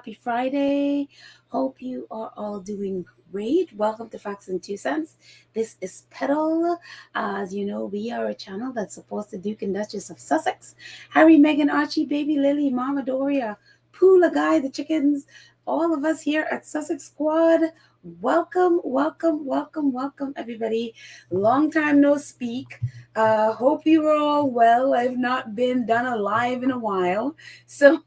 Happy Friday. Hope you are all doing great. Welcome to Facts and Two Cents. This is Petal. As you know, we are a channel that supports the Duke and Duchess of Sussex, Harry, Meghan, Archie, Baby Lily, Mama Doria, Poola Guy, the chickens, all of us here at Sussex Squad. Welcome, everybody. Long time no speak. Hope you are all well. I've not been done a live in a while. So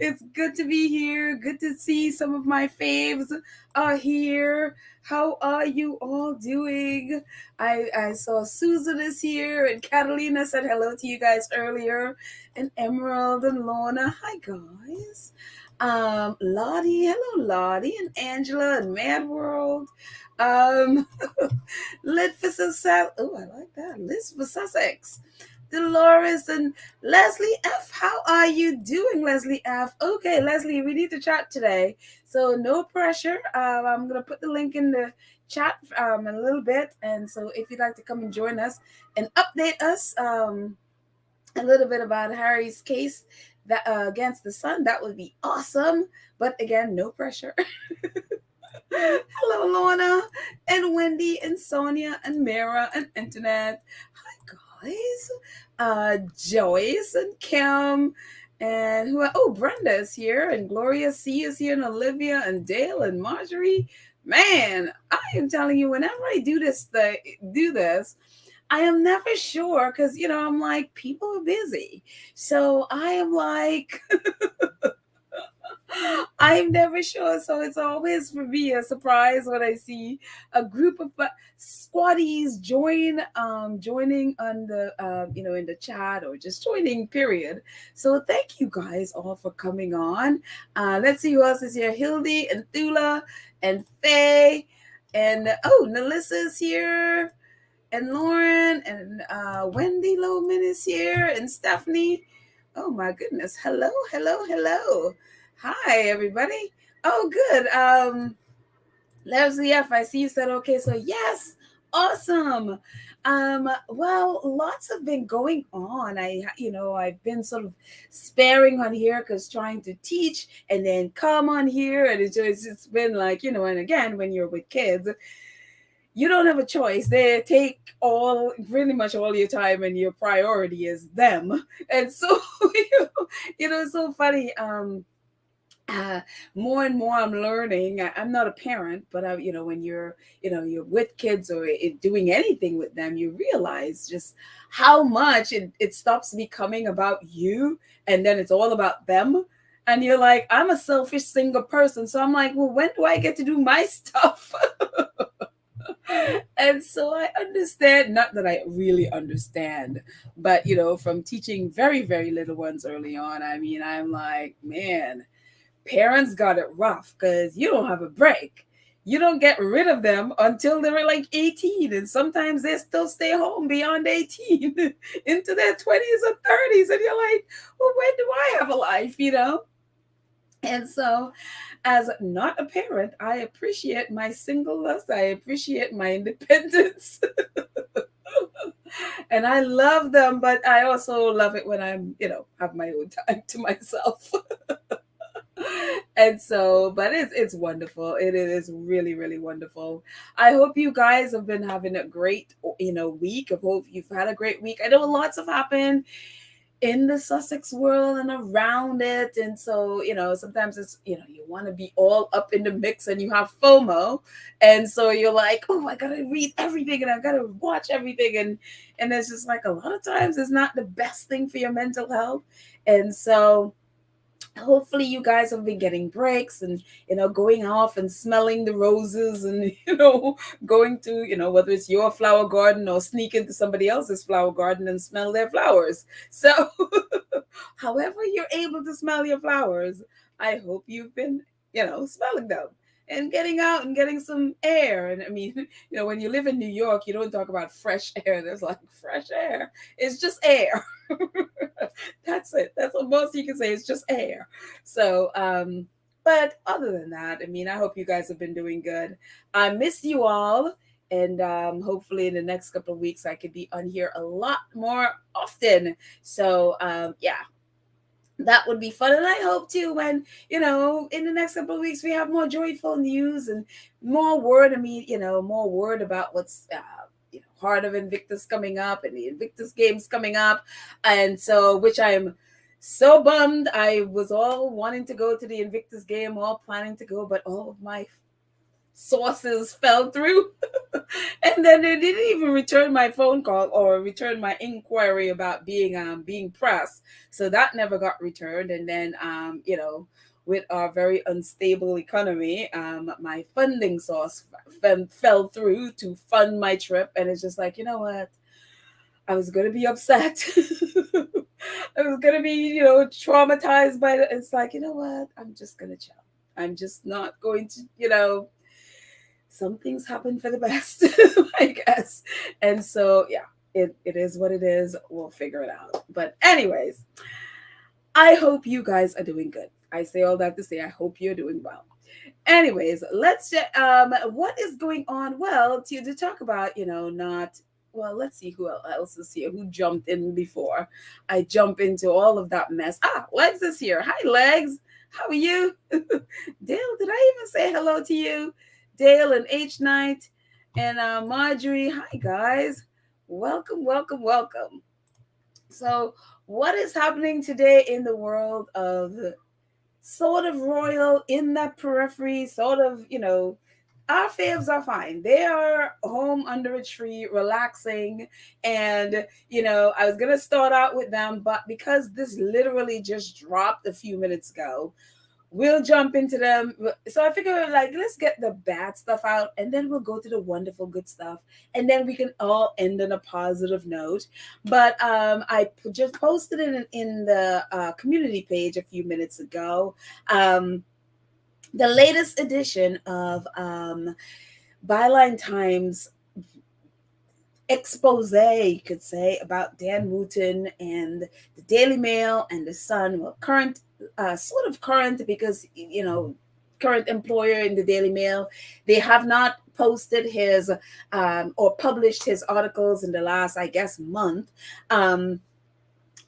it's good to be here. Good to see some of my faves are here. How are you all doing? I saw Susan is here and Catalina said hello to you guys earlier, and Emerald and Lorna. Hi guys. Lottie, hello Lottie, and Angela and Mad World. Um Lit for Sussex. Oh, I like that. Liz for Sussex. Dolores and Leslie F. How are you doing, Leslie F? Okay, Leslie, we need to chat today. So no pressure. I'm gonna put the link in the chat in a little bit. And so if you'd like to come and join us and update us a little bit about Harry's case that against the Sun, that would be awesome. But again, no pressure. Hello, Lorna and Wendy and Sonia and Mara and Internet. Hi, guys. Joyce and Kim and Brenda is here and Gloria C is here and Olivia and Dale and Marjorie. Man, I am telling you, whenever I do this, I am never sure because I'm like, people are busy, so I am like. I'm never sure, so it's always for me a surprise when I see a group of squaddies joining on the in the chat or just joining. Period. So thank you guys all for coming on. Let's see who else is here: Hildy and Thula and Faye and Melissa's here and Lauren and Wendy Lohman is here and Stephanie. Oh my goodness! Hello. Hi, everybody. Oh, good. Leslie F, I see you said okay. So yes, awesome. Well, lots have been going on. I've been sort of sparing on here because trying to teach and then come on here, and it's been like and again, when you're with kids, you don't have a choice. They take pretty much all your time, and your priority is them. And so, it's so funny. More and more I'm learning. I'm not a parent, but when you're with kids or doing anything with them, you realize just how much it stops becoming about you, and then it's all about them. And you're like, I'm a selfish single person, so I'm like, well, when do I get to do my stuff? And so I understand, not that I really understand, but from teaching very, very little ones early on, I'm like, man, parents got it rough because you don't have a break. You don't get rid of them until they're like 18, and sometimes they still stay home beyond 18 into their 20s and 30s, and you're like, well, when do I have a life, And so, as not a parent, I appreciate my singleness. I appreciate my independence. And I love them, but I also love it when I'm, have my own time to myself. And so, but it's wonderful. It is really, really wonderful. I hope you guys have been having a great, week. I hope you've had a great week. I know lots have happened in the Sussex world and around it. And so, sometimes it's, you want to be all up in the mix and you have FOMO. And so you're like, oh, I got to read everything and I got to watch everything. And it's just like a lot of times it's not the best thing for your mental health. And so hopefully you guys have been getting breaks and going off and smelling the roses and going to whether it's your flower garden or sneak into somebody else's flower garden and smell their flowers. So however you're able to smell your flowers, I hope you've been smelling them and getting out and getting some air. And when you live in New York, you don't talk about fresh air. There's like fresh air. It's just air. That's it. That's what most you can say. It's just air. So, but other than that, I hope you guys have been doing good. I miss you all. And hopefully in the next couple of weeks, I could be on here a lot more often. So, yeah. that would be fun. And I hope too, when, in the next couple of weeks, we have more joyful news and more word. I mean, more word about what's, Heart of Invictus coming up and the Invictus Games coming up. And so, which I'm so bummed. I was all wanting to go to the Invictus game, all planning to go, but all of my sources fell through. And then they didn't even return my phone call or return my inquiry about being pressed. So that never got returned. And then with our very unstable economy, my funding source fell through to fund my trip. And it's just like, you know what, I was gonna be upset. I was gonna be, traumatized by it. It's like, you know what, I'm just gonna chill. I'm just not going to, some things happen for the best, I guess. And so, yeah, it is what it is. We'll figure it out. But, anyways, I hope you guys are doing good. I say all that to say, I hope you're doing well. Anyways, let's just, what is going on? Well, to talk about, not, well, let's see who else is here, who jumped in before I jump into all of that mess. Legs is here. Hi, Legs. How are you? Dale, did I even say hello to you? Dale and H Knight and Marjorie. Hi, guys. Welcome, welcome, welcome. So, what is happening today in the world of sort of royal, in that periphery, sort of, our faves are fine. They are home under a tree, relaxing. And, I was going to start out with them, but because this literally just dropped a few minutes ago, we'll jump into them. So I figure, like, let's get the bad stuff out and then we'll go to the wonderful good stuff. And then we can all end on a positive note. But I just posted it in the community page a few minutes ago. The latest edition of Byline Times expose, you could say, about Dan Wootton and the Daily Mail and the Sun. Well, current, sort of current, because current employer in the Daily Mail, they have not posted his or published his articles in the last, I guess, month.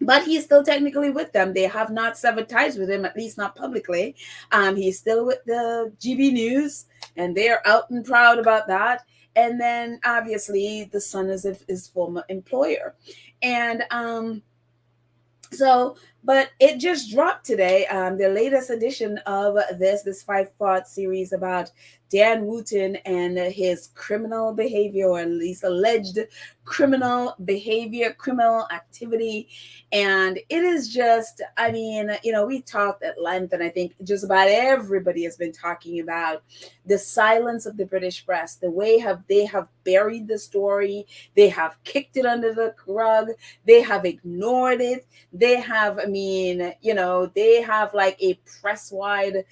But he's still technically with them. They have not severed ties with him, at least not publicly. He's still with the GB News, and they're out and proud about that. And then obviously the Sun is his former employer. And but it just dropped today, the latest edition of this 5-part series about Dan Wootton and his criminal behavior, or at least alleged criminal behavior, criminal activity. And it is just, I mean, we talked at length, and I think just about everybody has been talking about the silence of the British press, the way they have buried the story, they have kicked it under the rug, they have ignored it, they have, they have like a press-wide,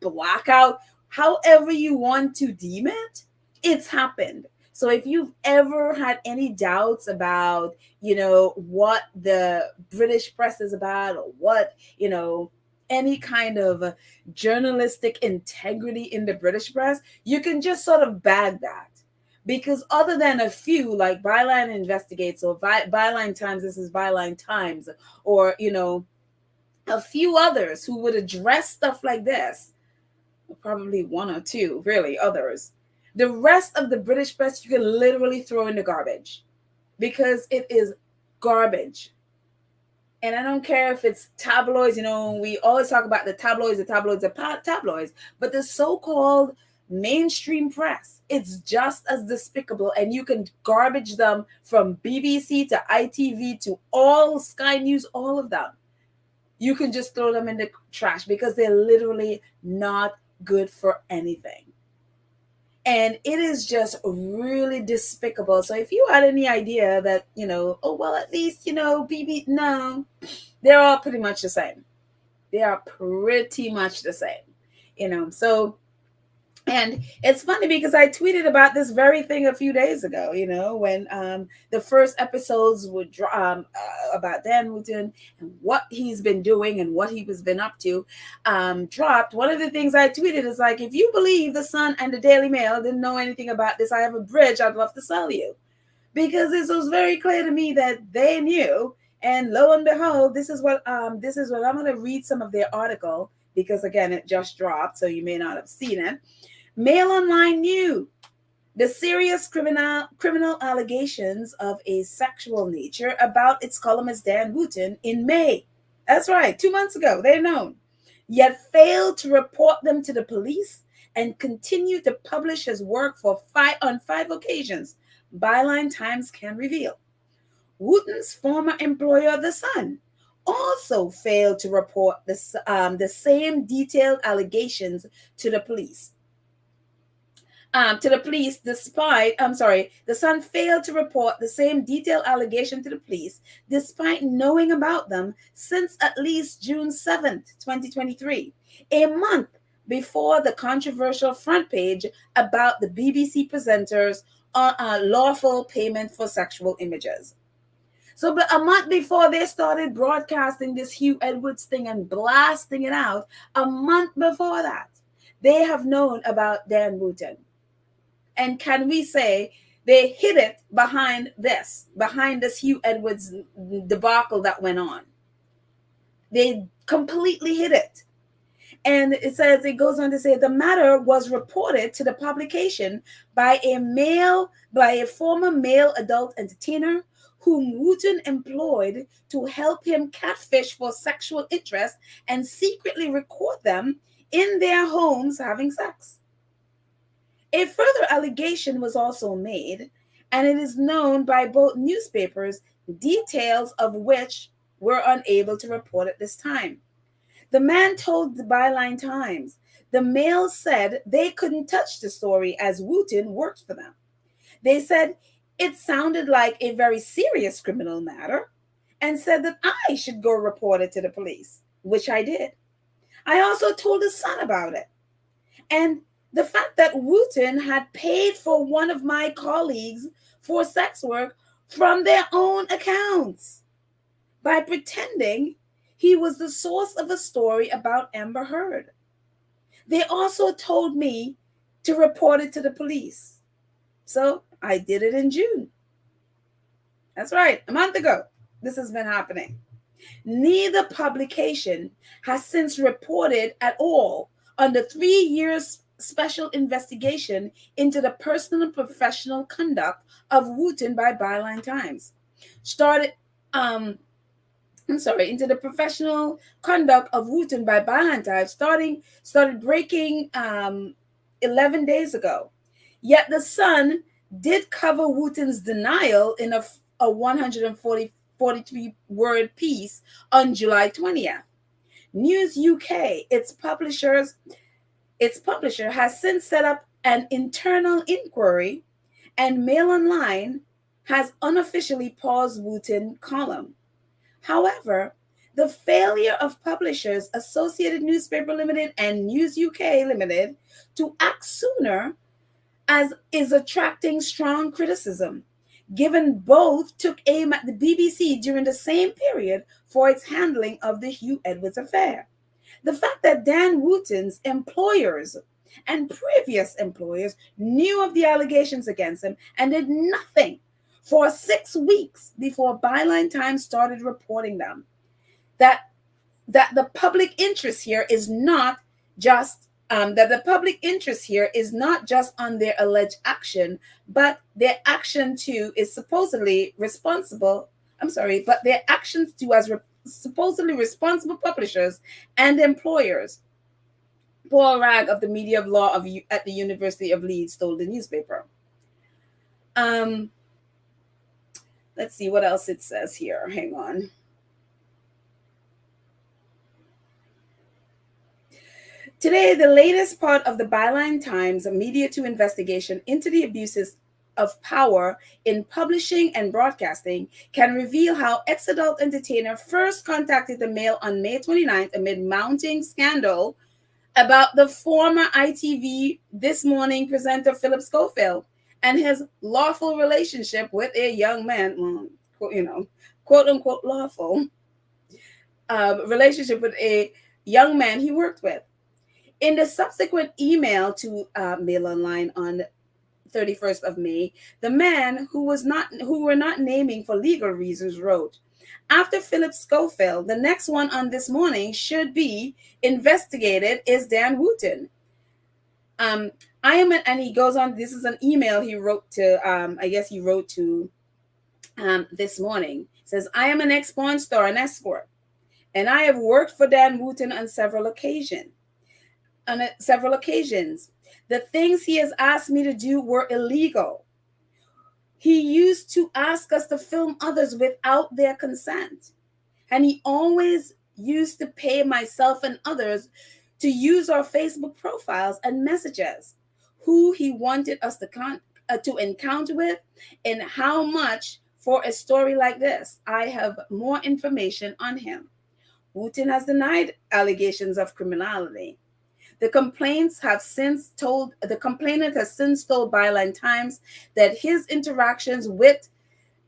blackout. However you want to deem it, it's happened. So if you've ever had any doubts about, what the British press is about, or what, any kind of journalistic integrity in the British press, you can just sort of bag that. Because other than a few, like Byline Investigates or Byline Times, this is Byline Times, or, a few others who would address stuff like this, probably one or two, really, others. The rest of the British press, you can literally throw in the garbage because it is garbage. And I don't care if it's tabloids, we always talk about the tabloids, but the so-called mainstream press, it's just as despicable. And you can garbage them from BBC to ITV to all Sky News, all of them. You can just throw them in the trash because they're literally not good for anything. And it is just really despicable. So if you had any idea that, at least, BB, no, they're all pretty much the same. They are pretty much the same, so. And it's funny because I tweeted about this very thing a few days ago, when the first episodes would about Dan Wootton and what he's been doing and what he was been up to dropped. One of the things I tweeted is like, if you believe the Sun and the Daily Mail didn't know anything about this, I have a bridge I'd love to sell you. Because this was very clear to me that they knew And lo and behold, this is what I'm going to read some of their article because again it just dropped, so you may not have seen it. Mail Online knew the serious criminal allegations of a sexual nature about its columnist Dan Wootton in May. That's right, 2 months ago. They're known, yet failed to report them to the police and continued to publish his work on 5 occasions. Byline Times can reveal. Wootton's former employer, The Sun, also failed to report the same detailed allegations to the police. The Sun failed to report the same detailed allegation to the police, despite knowing about them since at least June 7th, 2023, a month before the controversial front page about the BBC presenters on lawful payment for sexual images. So, but a month before they started broadcasting this Hugh Edwards thing and blasting it out, a month before that, they have known about Dan Wootton. And can we say they hid it behind this Hugh Edwards debacle that went on? They completely hid it. And it goes on to say the matter was reported to the publication by a former male adult entertainer whom Wootton employed to help him catfish for sexual interest and secretly record them in their homes having sex. A further allegation was also made, and it is known by both newspapers, details of which were unable to report at this time. The man told the Byline Times the Mail said they couldn't touch the story as Wootton worked for them. They said it sounded like a very serious criminal matter and said that I should go report it to the police, which I did. I also told the Sun about it. And the fact that Wootton had paid for one of my colleagues for sex work from their own accounts by pretending he was the source of a story about Amber Heard. They also told me to report it to the police. So I did it in June. That's right, a month ago. This has been happening. Neither publication has since reported at all on the 3 years special investigation into the personal and professional conduct of Wootton by Byline Times. Into the professional conduct of Wootton by Byline Times started breaking 11 days ago. Yet the Sun did cover Wootton's denial in a 143-word piece on July 20th. News UK, its publisher, has since set up an internal inquiry, and Mail Online has unofficially paused Wootton column. However, the failure of publishers Associated Newspaper Limited and News UK Limited to act sooner is attracting strong criticism, given both took aim at the BBC during the same period for its handling of the Hugh Edwards affair. The fact that Dan Wootton's employers and previous employers knew of the allegations against him and did nothing for 6 weeks before Byline Times started reporting them. That the public interest here is not just on their alleged action, but their action too is supposedly responsible. But their actions too as supposedly responsible publishers and employers. Paul Ragg of the Media of Law at the University of Leeds told the newspaper. Let's see what else it says here. Hang on. Today, the latest part of the Byline Times Media 2 investigation into the abuses of power in publishing and broadcasting can reveal how ex-adult entertainer first contacted the Mail on May 29th amid mounting scandal about the former ITV This Morning presenter Philip Schofield and his lawful relationship with a young man, quote unquote lawful relationship with a young man he worked with. In the subsequent email to Mail Online on 31st of May, the man who we're not naming for legal reasons wrote, after Philip Schofield, the next one on this morning should be investigated is Dan Wootton. Um, and he goes on. This is an email he wrote to. I guess he wrote to this morning. It says, I am an ex-porn star and escort, and I have worked for Dan Wootton on several occasions. The things he has asked me to do were illegal. He used to ask us to film others without their consent. And he always used to pay myself and others to use our Facebook profiles and messages, who he wanted us to encounter with, and how much for a story like this. I have more information on him. Wootton has denied allegations of criminality. The complainant has since told Byline Times that his interactions with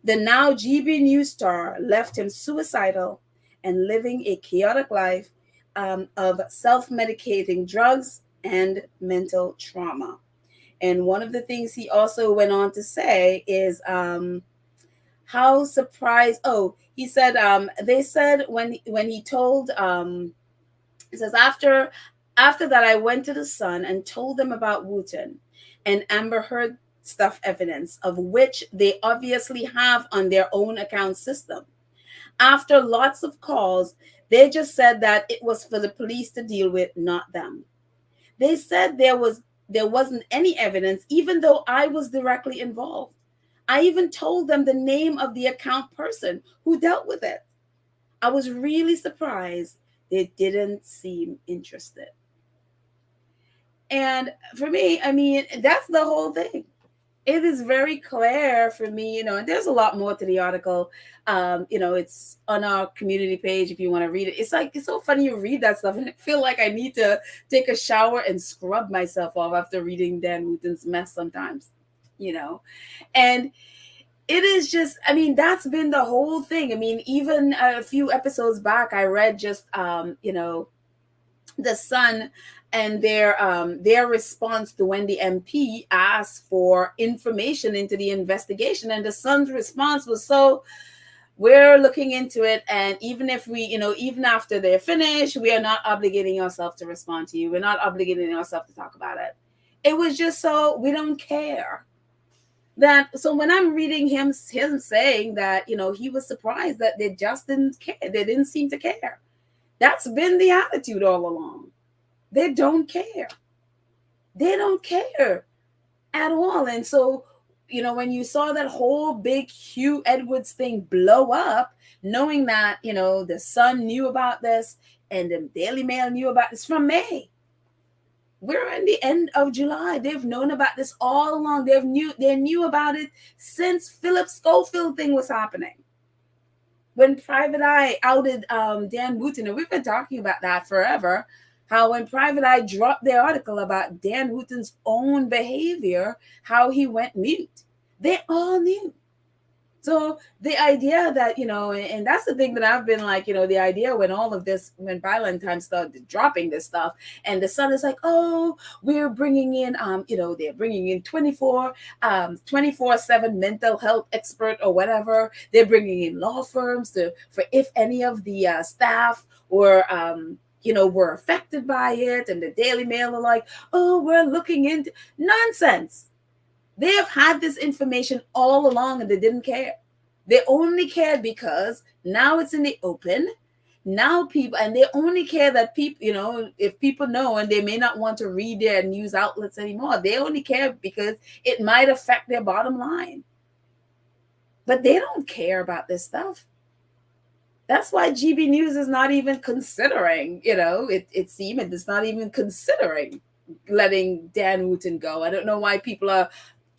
the now GB News star left him suicidal and living a chaotic life of self-medicating drugs and mental trauma. And one of the things he also went on to say is how surprised. Oh, he said they said when he told he says after that I went to the Sun and told them about Wootton and Amber Heard stuff evidence, of which they obviously have on their own account system. After lots of calls, they just said that it was for the police to deal with, not them. They said there wasn't any evidence, even though I was directly involved. I even told them the name of the account person who dealt with it. I was really surprised they didn't seem interested. And for me, I mean, that's the whole thing. It is very clear for me, and there's a lot more to the article. It's on our community page if you want to read it. It's so funny you read that stuff, and I feel like I need to take a shower and scrub myself off after reading Dan Wootton's mess sometimes, and it is just, I mean, that's been the whole thing. I mean, even a few episodes back, I read just, the Sun and their response to when the MP asked for information into the investigation, and the Sun's response was, so we're looking into it, and even if we, even after they're finished, we are not obligating ourselves to respond to you. We're not obligating ourselves to talk about it. It was just so we don't care. So when I'm reading him saying that, he was surprised that they just didn't care. They didn't seem to care. That's been the attitude all along. They don't care. They don't care at all. And so, when you saw that whole big Hugh Edwards thing blow up, knowing that, the Sun knew about this and the Daily Mail knew about this from May. We're in the end of July. They've known about this all along. They knew about it since Philip Schofield thing was happening. When Private Eye outed Dan Wootton, and we've been talking about that forever, how when Private Eye dropped their article about Dan Wootton's own behavior, how he went mute. They all knew. So the idea that, and that's the thing that I've been like, the idea when all of this, when Byline Times started dropping this stuff, and the Sun is like, oh, we're bringing in, they're bringing in 24/7 mental health expert or whatever. They're bringing in law firms for if any of the staff were affected by it. And the Daily Mail are like, oh, we're looking into nonsense. They have had this information all along and they didn't care. They only cared because now it's in the open. Now and they only care that people, if people know and they may not want to read their news outlets anymore, they only care because it might affect their bottom line. But they don't care about this stuff. That's why GB News is not even considering, it seems it's not even considering letting Dan Wootton go. I don't know why people are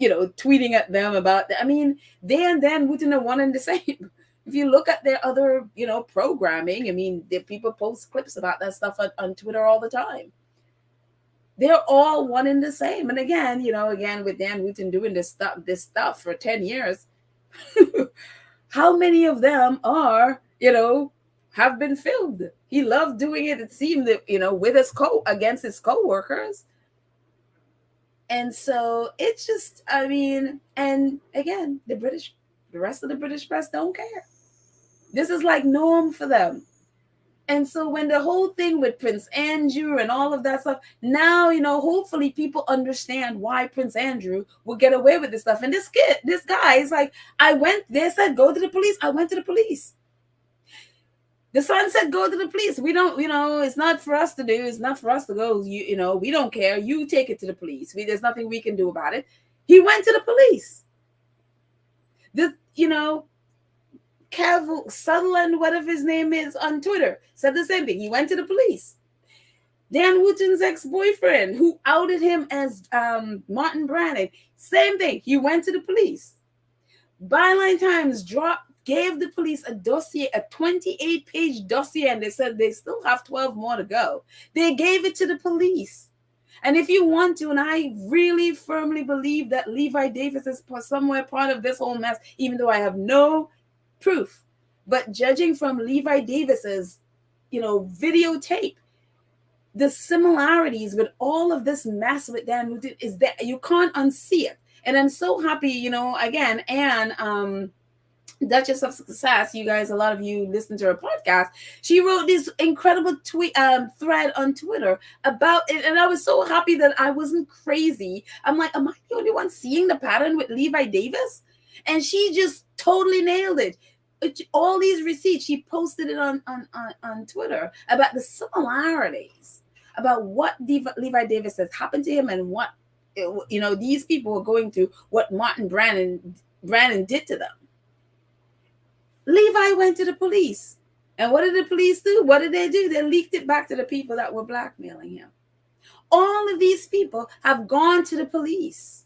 tweeting at them about that. I mean, they and Dan Wootton are one and the same. If you look at their other, programming, I mean, people post clips about that stuff on Twitter all the time. They're all one and the same. And again, with Dan Wootton doing this stuff for 10 years, how many of them are, have been filmed? He loved doing it. It seemed that, with against his co-workers. And so it's just, I mean, and again, the rest of the British press don't care. This is like norm for them. And so when the whole thing with Prince Andrew and all of that stuff, now, hopefully people understand why Prince Andrew will get away with this stuff. And this guy is like, they said, go to the police. I went to the police. The son said, go to the police. We don't, it's not for us to do. It's not for us to go. We don't care. You take it to the police. There's nothing we can do about it. He went to the police. Kev Sutherland, whatever his name is, on Twitter, said the same thing. He went to the police. Dan Wootton's ex-boyfriend, who outed him as Martin Brannan, same thing. He went to the police. Byline Times gave the police a dossier, a 28-page dossier, and they said they still have 12 more to go. They gave it to the police. And if you want to, and I really firmly believe that Levi Davis is somewhere part of this whole mess, even though I have no proof, but judging from Levi Davis's, videotape, the similarities with all of this mess with Dan Wootton is that you can't unsee it. And I'm so happy, again, Anne, Duchess of Success, you guys, a lot of you listen to her podcast. She wrote this incredible thread on Twitter about it, and I was so happy that I wasn't crazy. I'm like, am I the only one seeing the pattern with Levi Davis? And she just totally nailed it. All these receipts, she posted it on Twitter about the similarities about what Levi Davis has happened to him and what these people were going through, what Martin Brannan did to them. Levi went to the police. And what did the police do? What did they do? They leaked it back to the people that were blackmailing him. All of these people have gone to the police.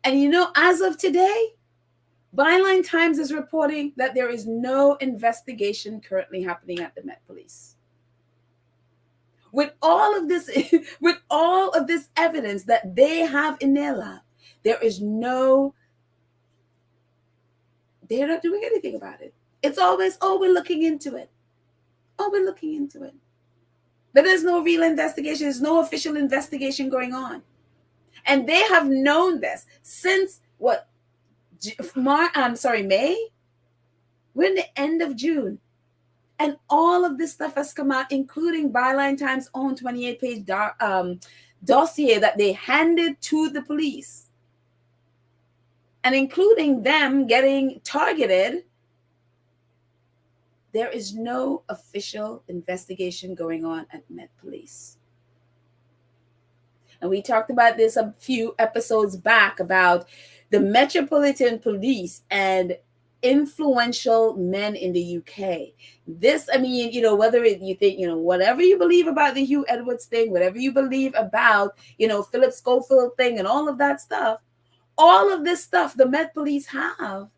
And as of today, Byline Times is reporting that there is no investigation currently happening at the Met Police. With all of this evidence that they have in their lab, they're not doing anything about it. It's always, we're looking into it. We're looking into it. But there's no real investigation. There's no official investigation going on. And they have known this since May? We're in the end of June. And all of this stuff has come out, including Byline Times' own 28-page dossier that they handed to the police. And including them getting targeted. There is no official investigation going on at Met Police. And we talked about this a few episodes back about the Metropolitan Police and influential men in the UK. This, whether you think, whatever you believe about the Hugh Edwards thing, whatever you believe about, Philip Schofield thing and all of that stuff, all of this stuff the Met Police have,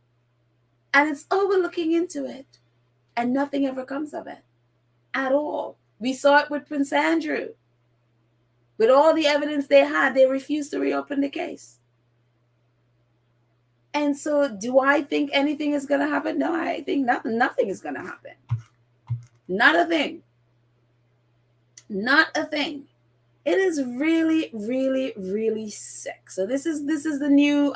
and it's we're looking into it, and nothing ever comes of it at all. We saw it with Prince Andrew. With all the evidence they had, they refused to reopen the case. And so do I think anything is going to happen? No, I think nothing is going to happen. Not a thing. Not a thing. It is really, really, really sick. So this is the new,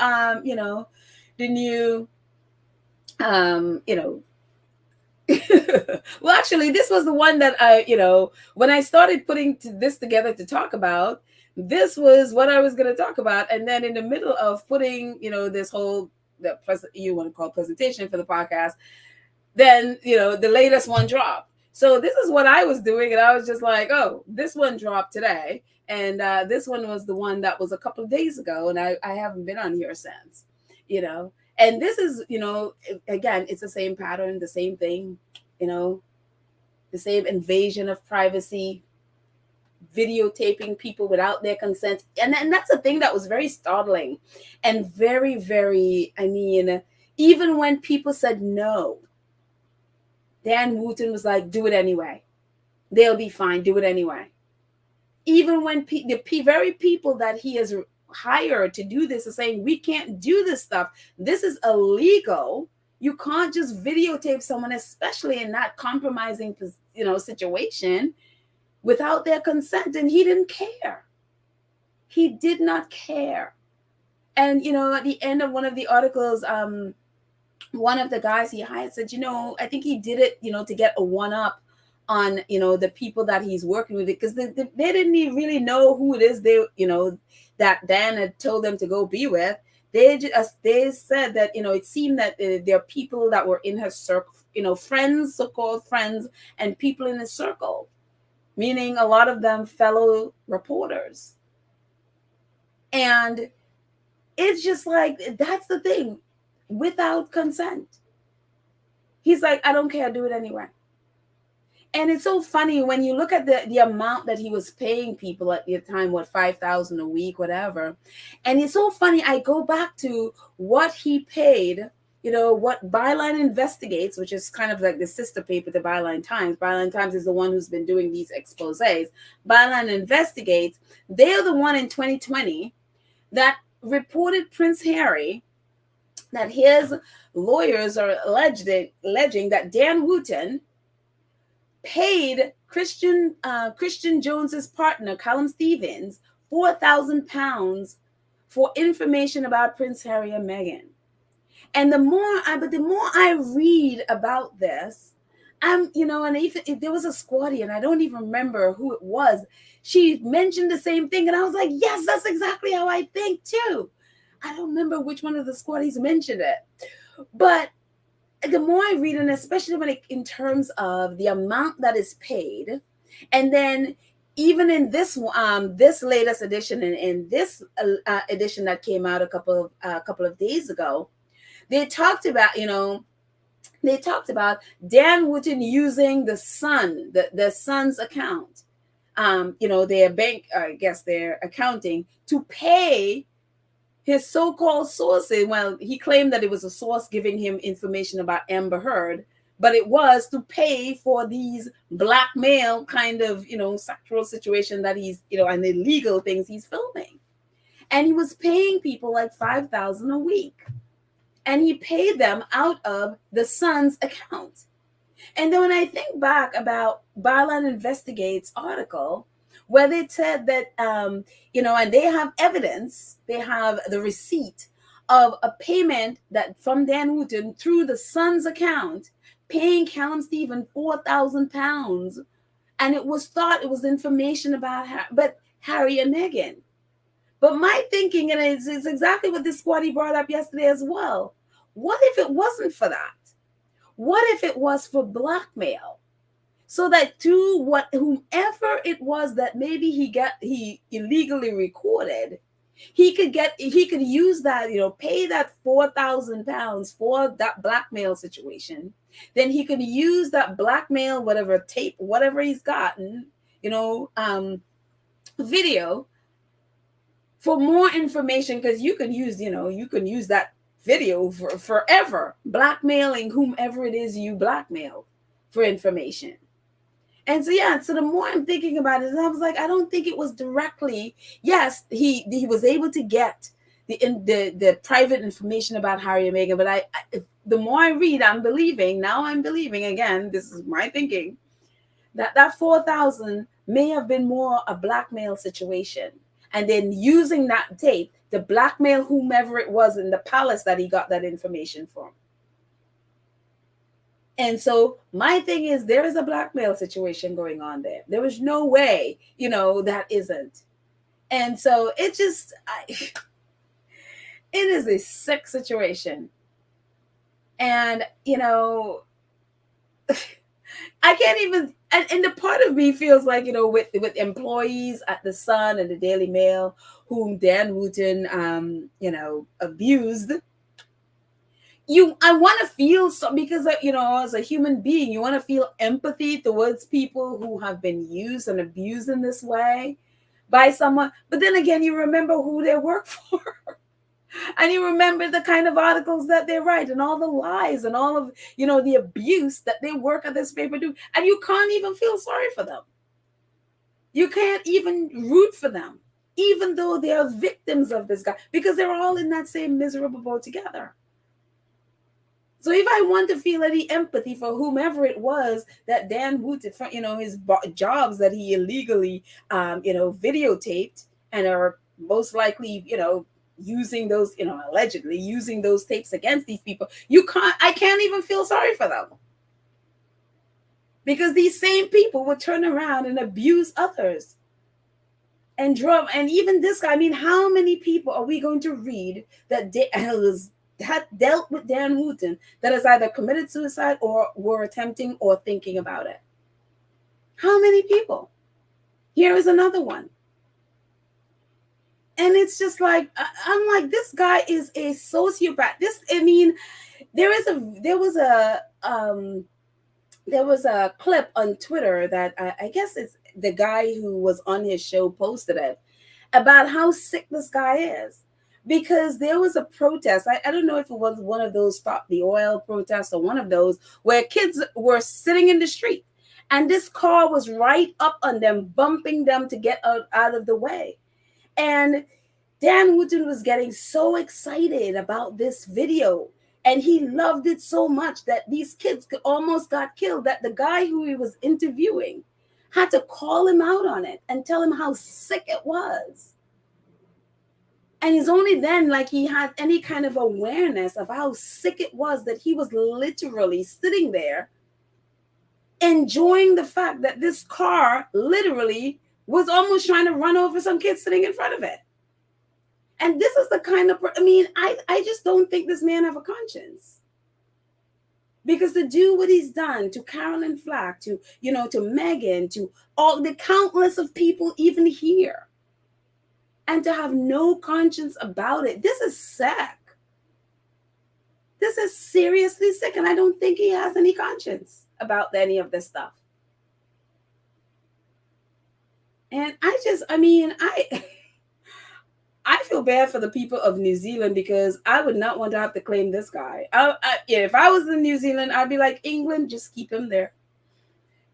well, actually, this was the one that when I started putting this together to talk about, this was what I was going to talk about. And then in the middle of putting, this whole, you want to call presentation for the podcast, then, the latest one dropped. So this is what I was doing. And I was just like, oh, this one dropped today. And this one was the one that was a couple of days ago. And I haven't been on here since, And this is, again, it's the same pattern, the same thing, the same invasion of privacy, videotaping people without their consent. And that's a thing that was very startling and very, very, even when people said no, Dan Wootton was like, do it anyway. They'll be fine. Do it anyway. Even when the very people that he has hired to do this are saying, we can't do this stuff. This is illegal. You can't just videotape someone, especially in that compromising, situation, without their consent. And he didn't care. He did not care. And, at the end of one of the articles, one of the guys he hired said, I think he did it, to get a one up on, the people that he's working with, because they didn't even really know who it is that Dan had told them to go be with. They said that, it seemed that there are people that were in his circle, friends, so-called friends, and people in his circle, meaning a lot of them fellow reporters. And it's just like, that's the thing, without consent. He's like, I don't care, do it anyway. And it's so funny when you look at the amount that he was paying people at the time, what, $5,000 a week, whatever. And it's so funny. I go back to what he paid, what Byline Investigates, which is kind of like the sister paper to Byline Times. Byline Times is the one who's been doing these exposés. Byline Investigates, they're the one in 2020 that reported Prince Harry, that his lawyers are alleging that Dan Wootton paid Christian Jones's partner, Callum Stevens, £4,000 for information about Prince Harry and Meghan. And the more I read about this, and if there was a squatty, and I don't even remember who it was, she mentioned the same thing, and I was like, yes, that's exactly how I think too. I don't remember which one of the squatties mentioned it, but the more I read, and especially in terms of the amount that is paid, and then even in this this latest edition, and in this edition that came out a couple of days ago, they talked about Dan Wootton using the Sun's account, their bank, I guess their accounting, to pay his so-called sources. Well, he claimed that it was a source giving him information about Amber Heard, but it was to pay for these blackmail kind of, sexual situation that he's, and illegal things he's filming. And he was paying people like $5,000 a week. And he paid them out of the Sun's account. And then when I think back about Byline Investigates article, where they said that, and they have evidence, they have the receipt of a payment that from Dan Wootton through the Sun's account, paying Callum Stephen £4,000. And it was thought it was information about Harry and Meghan. But my thinking, and it's exactly what this squatty brought up yesterday as well. What if it wasn't for that? What if it was for blackmail? So that to whomever it was that maybe he illegally recorded, he could use that, pay that £4,000 for that blackmail situation. Then he could use that blackmail, whatever tape, whatever he's gotten, video for more information, because you can use that video for forever, blackmailing whomever it is you blackmail for information. And so the more I'm thinking about it, I was like, I don't think it was directly. Yes, he was able to get the private information about Harry and Meghan, but the more I read, I'm believing again. This is my thinking, that 4,000 may have been more a blackmail situation, and then using that tape to blackmail whomever it was in the palace that he got that information from. And so my thing is, there is a blackmail situation going on there. There is no way, that isn't. And so it is a sick situation. And, I can't even, and the part of me feels like, with employees at the Sun and the Daily Mail, whom Dan Wootton, abused, I want to feel because, as a human being, you want to feel empathy towards people who have been used and abused in this way by someone. But then again, you remember who they work for. And you remember the kind of articles that they write, and all the lies and all of, the abuse that they work at this paper do. And you can't even feel sorry for them. You can't even root for them, even though they are victims of this guy, because they're all in that same miserable boat together. So if I want to feel any empathy for whomever it was that Dan Wootton, his jobs that he illegally, videotaped and are most likely, using those, allegedly using those tapes against these people. I can't even feel sorry for them, because these same people would turn around and abuse others and drum. And even this guy, I mean, how many people are we going to read that had dealt with Dan Wootton that has either committed suicide or were attempting or thinking about it? How many people? Here is another one. And it's just like, I'm like, this guy is a sociopath. There was a clip on Twitter that I guess it's the guy who was on his show posted it, about how sick this guy is. Because there was a protest. I don't know if it was one of those Stop the Oil protests or one of those where kids were sitting in the street and this car was right up on them, bumping them to get out of the way. And Dan Wootton was getting so excited about this video, and he loved it so much that these kids almost got killed, that the guy who he was interviewing had to call him out on it and tell him how sick it was. And it's only then, like, he had any kind of awareness of how sick it was, that he was literally sitting there enjoying the fact that this car literally was almost trying to run over some kids sitting in front of it. And this is the kind of, I just don't think this man have a conscience. Because to do what he's done to Carolyn Flack, to Meghan, to all the countless of people even here, and to have no conscience about it, this is sick. This is seriously sick, and I don't think he has any conscience about any of this stuff. And I feel bad for the people of New Zealand, because I would not want to have to claim this guy. If I was in New Zealand, I'd be like, England, just keep him there.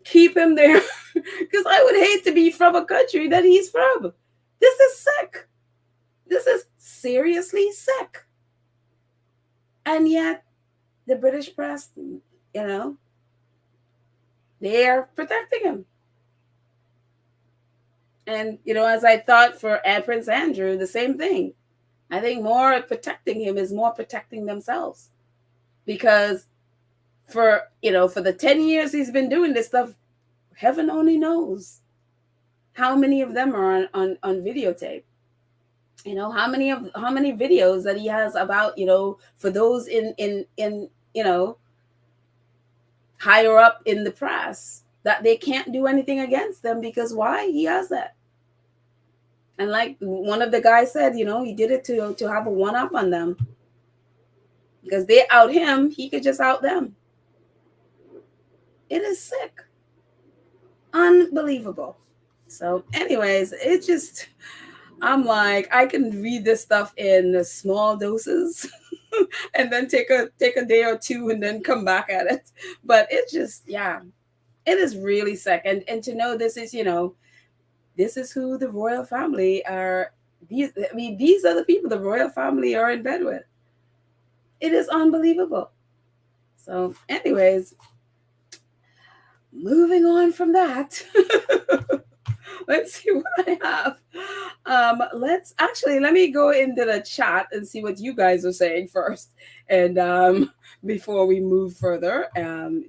Keep him there. Because I would hate to be from a country that he's from. This is sick. This is seriously sick. And yet, the British press, they're protecting him. And, as I thought for Prince Andrew, the same thing. I think more protecting him is more protecting themselves. Because for the 10 years he's been doing this stuff, heaven only knows how many of them are on videotape. How many videos that he has about, for those in higher up in the press, that they can't do anything against them, because why? He has that. And like one of the guys said, he did it to have a one-up on them. Because they out him, he could just out them. It is sick. Unbelievable. So anyways, it just, I'm like, I can read this stuff in small doses and then take a day or two and then come back at it. But it just, yeah, it is really sick. And to know this is, this is who the royal family are. These are the people the royal family are in bed with. It is unbelievable. So anyways, moving on from that. Let's see what I have. Let me go into the chat and see what you guys are saying first. And before we move further,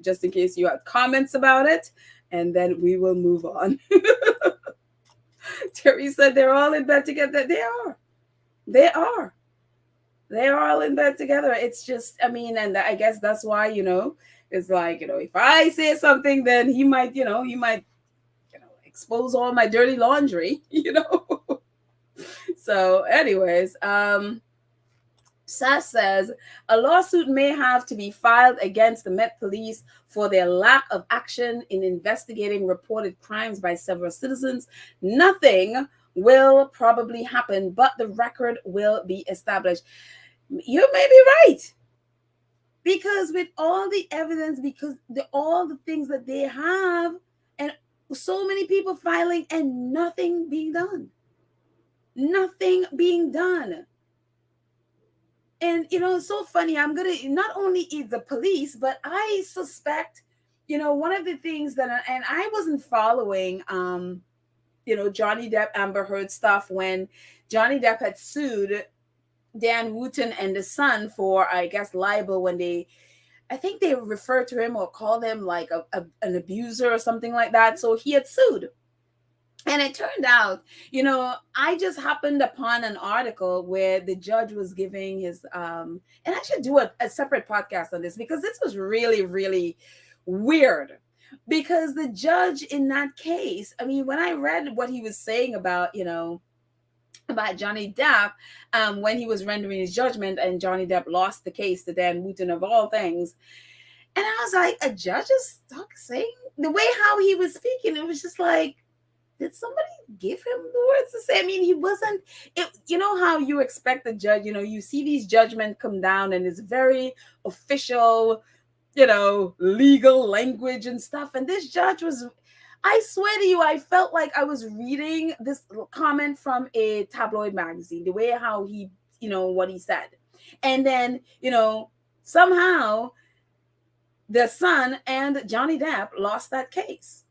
just in case you have comments about it, and then we will move on. Terry said they're all in bed together. They are. They're all in bed together. It's just, and I guess that's why, it's like, if I say something, then he might expose all my dirty laundry, So anyways, Sass says a lawsuit may have to be filed against the Met Police for their lack of action in investigating reported crimes by several citizens. Nothing will probably happen, but the record will be established. You may be right. Because with all the evidence, all the things that they have, and so many people filing and nothing being done. Nothing being done. And, it's so funny. I'm going to not only eat the police, but I suspect, one of the things that, and I wasn't following Johnny Depp Amber Heard stuff, when Johnny Depp had sued Dan Wootton and the son for, I guess, libel, when I think they referred to him or called him like an abuser or something like that. So he had sued. And it turned out, I just happened upon an article where the judge was giving his, and I should do a separate podcast on this, because this was really, really weird. Because the judge in that case, I mean, when I read what he was saying about Johnny Depp, when he was rendering his judgment, and Johnny Depp lost the case to Dan Wootton of all things. And I was like, a judge is saying the way how he was speaking, it was just like, did somebody give him the words to say? I mean, he wasn't, you know how you expect the judge, you see these judgments come down and it's very official, legal language and stuff. And this judge was, I swear to you, I felt like I was reading this comment from a tabloid magazine, the way how he, what he said. And then, somehow the son and Johnny Depp lost that case.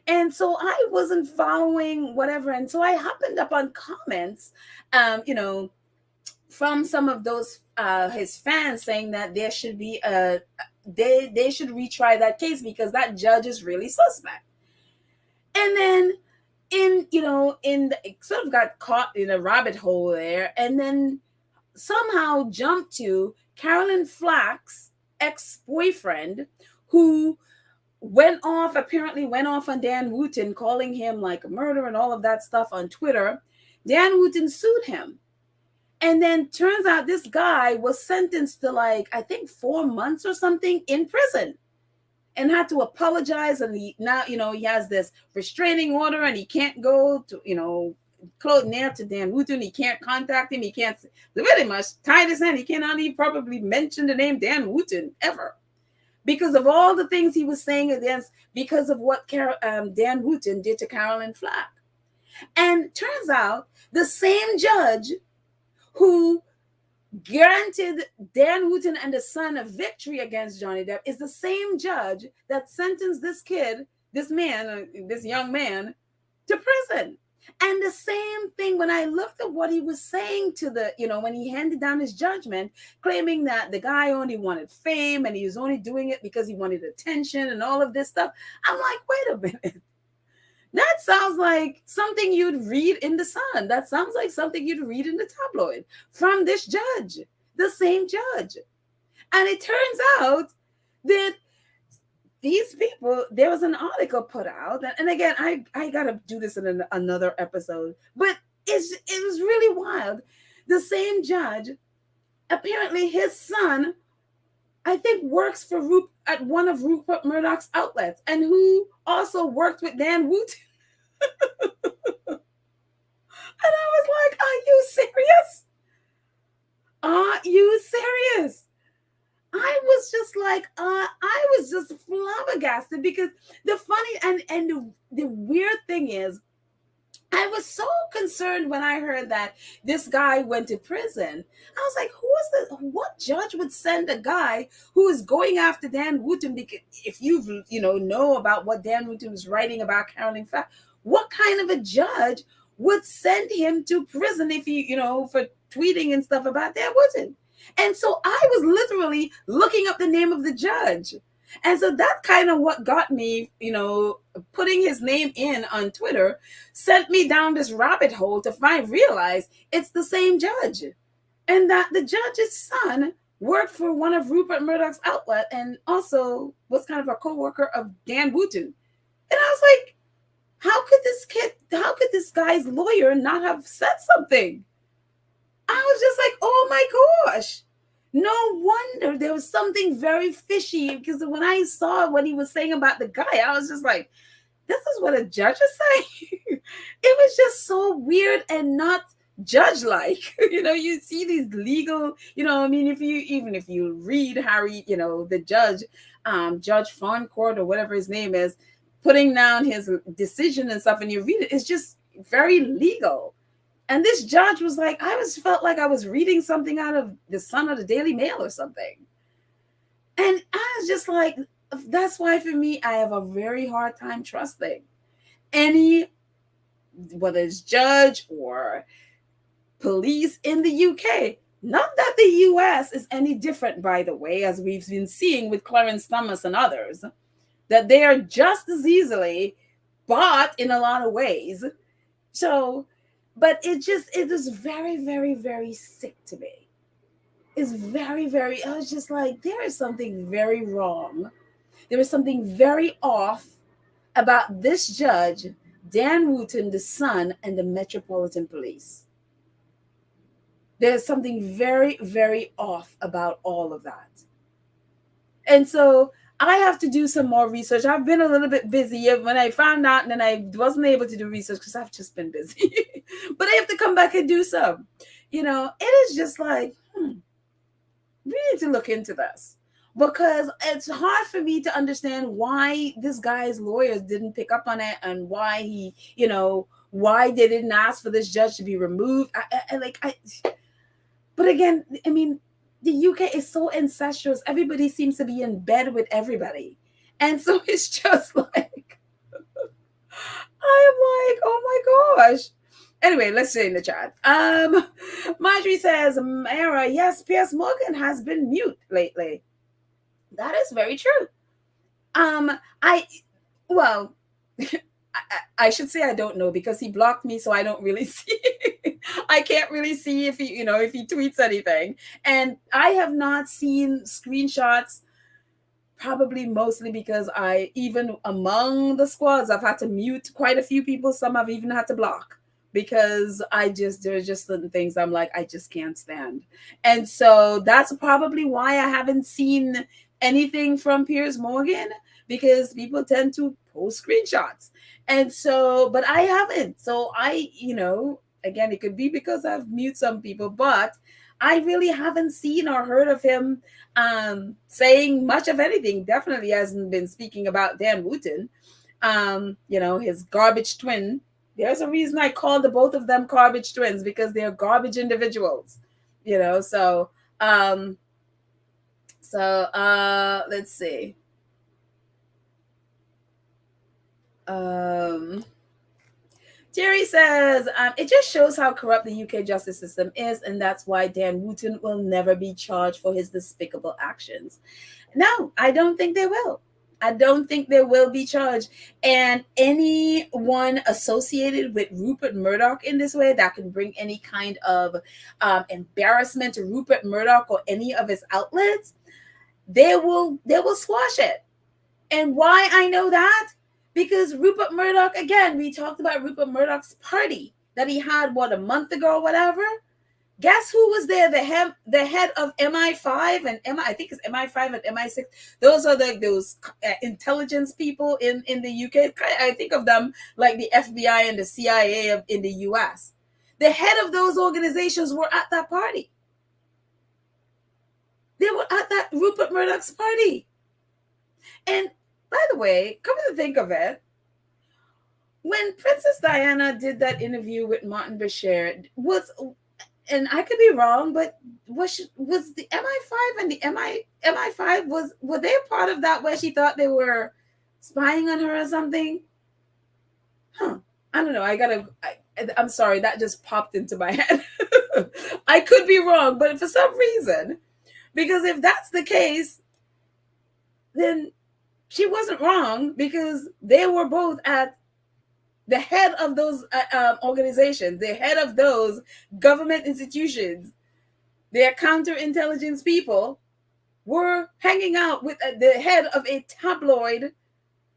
And so I wasn't following whatever. And so I happened upon comments, from some of those his fans, saying that there should be they should retry that case because that judge is really suspect. And then it sort of got caught in a rabbit hole there, and then somehow jumped to Carolyn Flack's ex-boyfriend, who apparently went off on Dan Wootton, calling him like a murderer and all of that stuff on Twitter. Dan Wootton sued him. And then turns out this guy was sentenced to I think 4 months or something in prison, and had to apologize. And he has this restraining order, and he can't go to, close near to Dan Wootton. He can't contact him. He can't, pretty much tied his hand. He cannot even probably mention the name Dan Wootton ever, because of all the things he was saying against, because of what Dan Wootton did to Carolyn Flack. And turns out the same judge who granted Dan Wootton and the son a victory against Johnny Depp is the same judge that sentenced this young man, to prison. And the same thing, when I looked at what he was saying to when he handed down his judgment, claiming that the guy only wanted fame and he was only doing it because he wanted attention and all of this stuff. I'm like, wait a minute. That sounds like something you'd read in the Sun. That sounds like something you'd read in the tabloid from this judge, the same judge. And it turns out that these people, there was an article put out, and again, I gotta do this in another episode, but it was really wild. The same judge, apparently his son, I think, works at one of Rupert Murdoch's outlets, and who also worked with Dan Wootton. And I was like, are you serious? Are you serious? I was just like, I was just flabbergasted, because the funny and the weird thing is, I was so concerned when I heard that this guy went to prison. I was like, what judge would send a guy who is going after Dan Wootton? Because if you've, know about what Dan Wootton was writing about Carolyn Flack, what kind of a judge would send him to prison if he, for tweeting and stuff about Dan Wootton? And so I was literally looking up the name of the judge. And so that kind of what got me, putting his name in on Twitter, sent me down this rabbit hole to realize it's the same judge. And that the judge's son worked for one of Rupert Murdoch's outlet and also was kind of a co-worker of Dan Wootton. And I was like, how could this guy's lawyer not have said something? I was just like, oh my gosh. No wonder there was something very fishy, because when I saw what he was saying about the guy, I was just like, this is what a judge is saying? It was just so weird and not judge-like. You see these legal, I mean, if you read Harry, the judge, Judge Farncourt or whatever his name is, putting down his decision and stuff, and you read it, it's just very legal. And this judge was like, felt like I was reading something out of the Sun or the Daily Mail or something. And I was just like, that's why for me, I have a very hard time trusting any whether it's judge or police in the UK. Not that the US is any different, by the way, as we've been seeing with Clarence Thomas and others, that they are just as easily bought in a lot of ways. So, but it is very, very, very sick to me. It's very, very, I was just like, there is something very wrong. There is something very off about this judge, Dan Wootton, the son, and the Metropolitan Police. There's something very, very off about all of that. And so I have to do some more research. I've been a little bit busy when I found out, and then I wasn't able to do research because I've just been busy. But I have to come back and do some. It is just like, we need to look into this because it's hard for me to understand why this guy's lawyers didn't pick up on it and why why they didn't ask for this judge to be removed. But again, I mean, the UK is so incestuous. Everybody seems to be in bed with everybody. And so it's just like, I am like, oh my gosh. Anyway, let's say in the chat. Marjorie says, Mara, yes, Piers Morgan has been mute lately. That is very true. Well, I should say I don't know because he blocked me, so I don't really see. I can't really see if he tweets anything. And I have not seen screenshots, probably mostly because even among the squads, I've had to mute quite a few people. Some I've even had to block because there's just certain things I'm like, I just can't stand. And so that's probably why I haven't seen anything from Piers Morgan, because people tend to post screenshots. And so, but I haven't. So again, it could be because I've muted some people, but I really haven't seen or heard of him saying much of anything. Definitely hasn't been speaking about Dan Wootton, his garbage twin. There's a reason I call the both of them garbage twins, because they're garbage individuals, so let's see. Jerry says, it just shows how corrupt the UK justice system is, and that's why Dan Wootton will never be charged for his despicable actions. No, I don't think they will. I don't think they will be charged. And anyone associated with Rupert Murdoch in this way that can bring any kind of embarrassment to Rupert Murdoch or any of his outlets, they will squash it. And why I know that? Because Rupert Murdoch, again, we talked about Rupert Murdoch's party that he had, a month ago or whatever. Guess who was there? The head of MI5 and I think it's MI5 and MI6. Those are those intelligence people in the UK. I think of them like the FBI and the CIA in the US. The head of those organizations were at that party. They were at that Rupert Murdoch's party. And by the way, come to think of it, when Princess Diana did that interview with Martin Bashir, and I could be wrong, but was the MI5 and the MI5 were they a part of that where she thought they were spying on her or something? I don't know. I'm sorry, that just popped into my head. I could be wrong, but for some reason, because if that's the case, then she wasn't wrong, because they were both at the head of those organizations, the head of those government institutions. Their counterintelligence people were hanging out with the head of a tabloid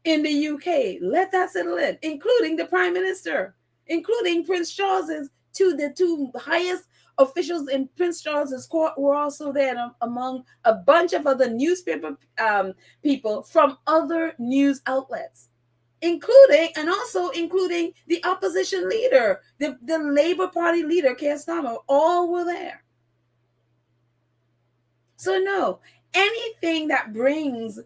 in the UK. Let that settle in, including the Prime Minister, including Prince Charles's the two highest officials in Prince Charles's court were also there, among a bunch of other newspaper people from other news outlets, including the opposition leader, the Labour Party leader, Keir Starmer, all were there. So no, anything that brings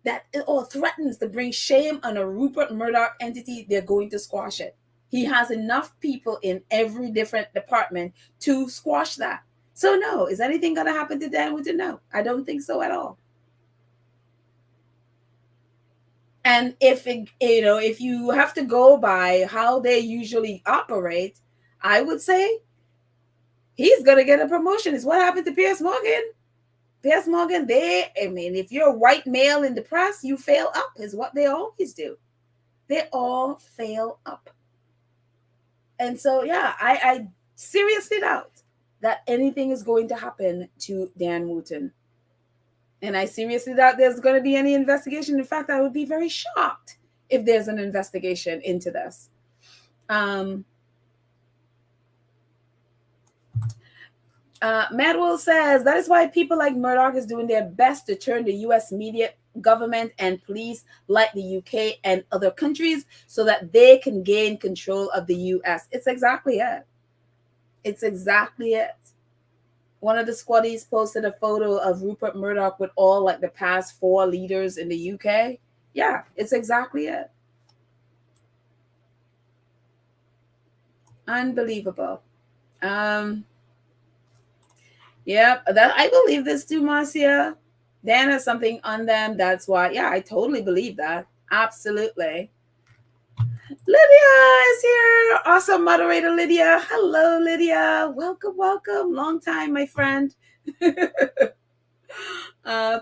that or threatens to bring shame on a Rupert Murdoch entity, they're going to squash it. He has enough people in every different department to squash that. So no, is anything going to happen to Dan Wootton? No, I don't think so at all. And if you have to go by how they usually operate, I would say he's gonna get a promotion. It's what happened to Piers Morgan. Piers Morgan, if you're a white male in the press, you fail up, is what they always do. They all fail up. And so, yeah, I seriously doubt that anything is going to happen to Dan Wootton. And I seriously doubt there's going to be any investigation. In fact, I would be very shocked if there's an investigation into this. Madwell says that is why people like Murdoch is doing their best to turn the U.S. media, government, and police like the U.K. and other countries so that they can gain control of the U.S. It's exactly it. It's exactly it. One of the squaddies posted a photo of Rupert Murdoch with all like the past 4 leaders in the UK. Yeah, it's exactly it. Unbelievable. Yep, that I believe this too, Marcia. Dan has something on them. That's why, yeah, I totally believe that. Absolutely. Lydia is here. Awesome moderator, Lydia. Hello, Lydia. Welcome, welcome. Long time, my friend.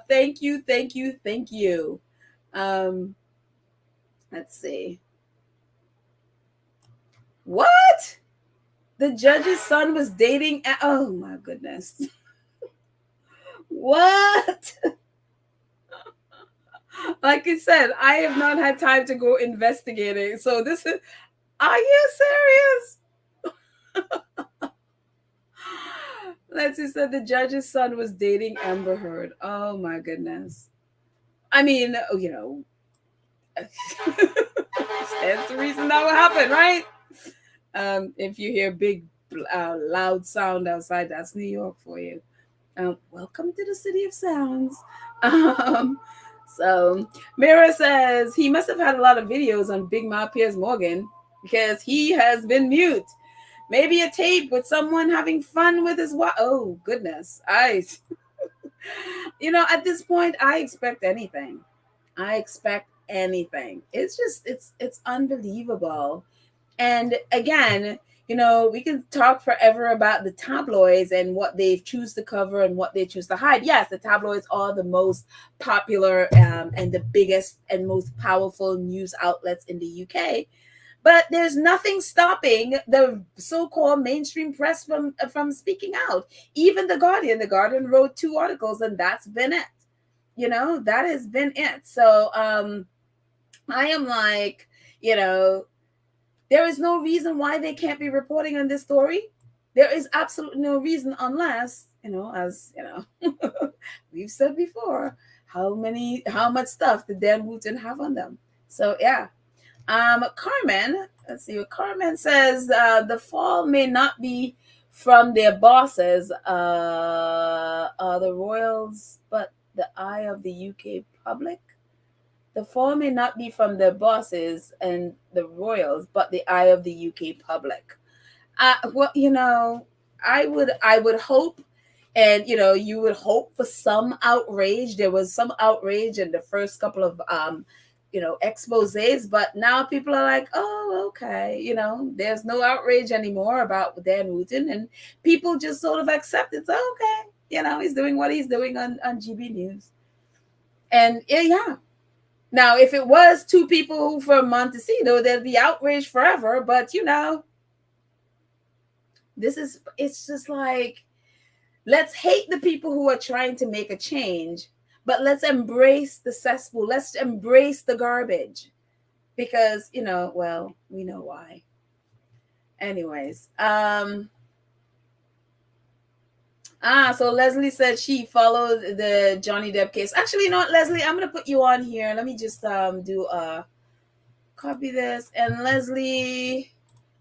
Thank you, thank you, thank you. Let's see. What? The judge's son was dating. Oh my goodness. What? Like I said, I have not had time to go investigating. So this is. Are you serious? Let's just say the judge's son was dating Amber Heard. Oh my goodness. I mean, that's the reason that will happen, right? If you hear big, loud sound outside, that's New York for you. Welcome to the city of sounds. So Mira says he must have had a lot of videos on Big Mouth Piers Morgan because he has been mute. Maybe a tape with someone having fun with his wife. Oh goodness, at this point, I expect anything. It's unbelievable. And again, we can talk forever about the tabloids and what they choose to cover and what they choose to hide. Yes, the tabloids are the most popular and the biggest and most powerful news outlets in the UK. But there's nothing stopping the so-called mainstream press from speaking out. Even The Guardian wrote 2 articles, and that's been it. That has been it. So I am like, there is no reason why they can't be reporting on this story. There is absolutely no reason unless, as we've said before, how much stuff did Dan Wootton have on them? So yeah. Carmen, let's see what Carmen says. The fall may not be from their bosses, the royals, but the eye of the UK public. The fall may not be from the bosses and the royals, but the eye of the UK public. I would hope, and you would hope for some outrage. There was some outrage in the first couple of exposés, but now people are like, oh, okay, there's no outrage anymore about Dan Wootton, and people just sort of accept it. So okay, he's doing what he's doing on GB News, and yeah. Now, if it was 2 people from Montecito, there'd be outrage forever. But it's just like, let's hate the people who are trying to make a change, but let's embrace the cesspool. Let's embrace the garbage, because well, we know why. Anyways, so Leslie said she followed the Johnny Depp case. Actually, Leslie, I'm gonna put you on here. Let me just do copy this, and Leslie,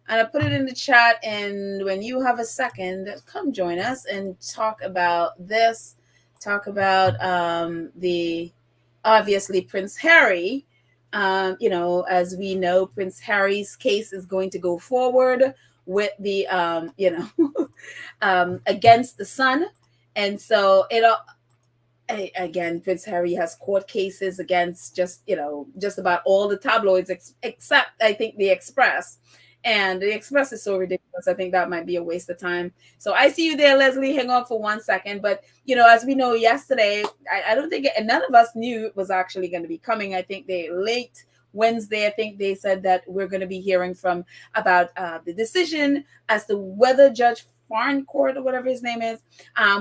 and I put it in the chat. And when you have a second, come join us and talk about this. Talk about the obviously Prince Harry. As we know, Prince Harry's case is going to go forward with the against the Sun, and so again, Prince Harry has court cases against just, just about all the tabloids except I think the Express. And the Express is so ridiculous. I think that might be a waste of time. So I see you there, Leslie. Hang on for 1 second. But, as we know, yesterday, I don't think none of us knew it was actually going to be coming. I think they late Wednesday, I think they said that we're going to be hearing from about the decision as to whether Judge Farncourt or whatever his name is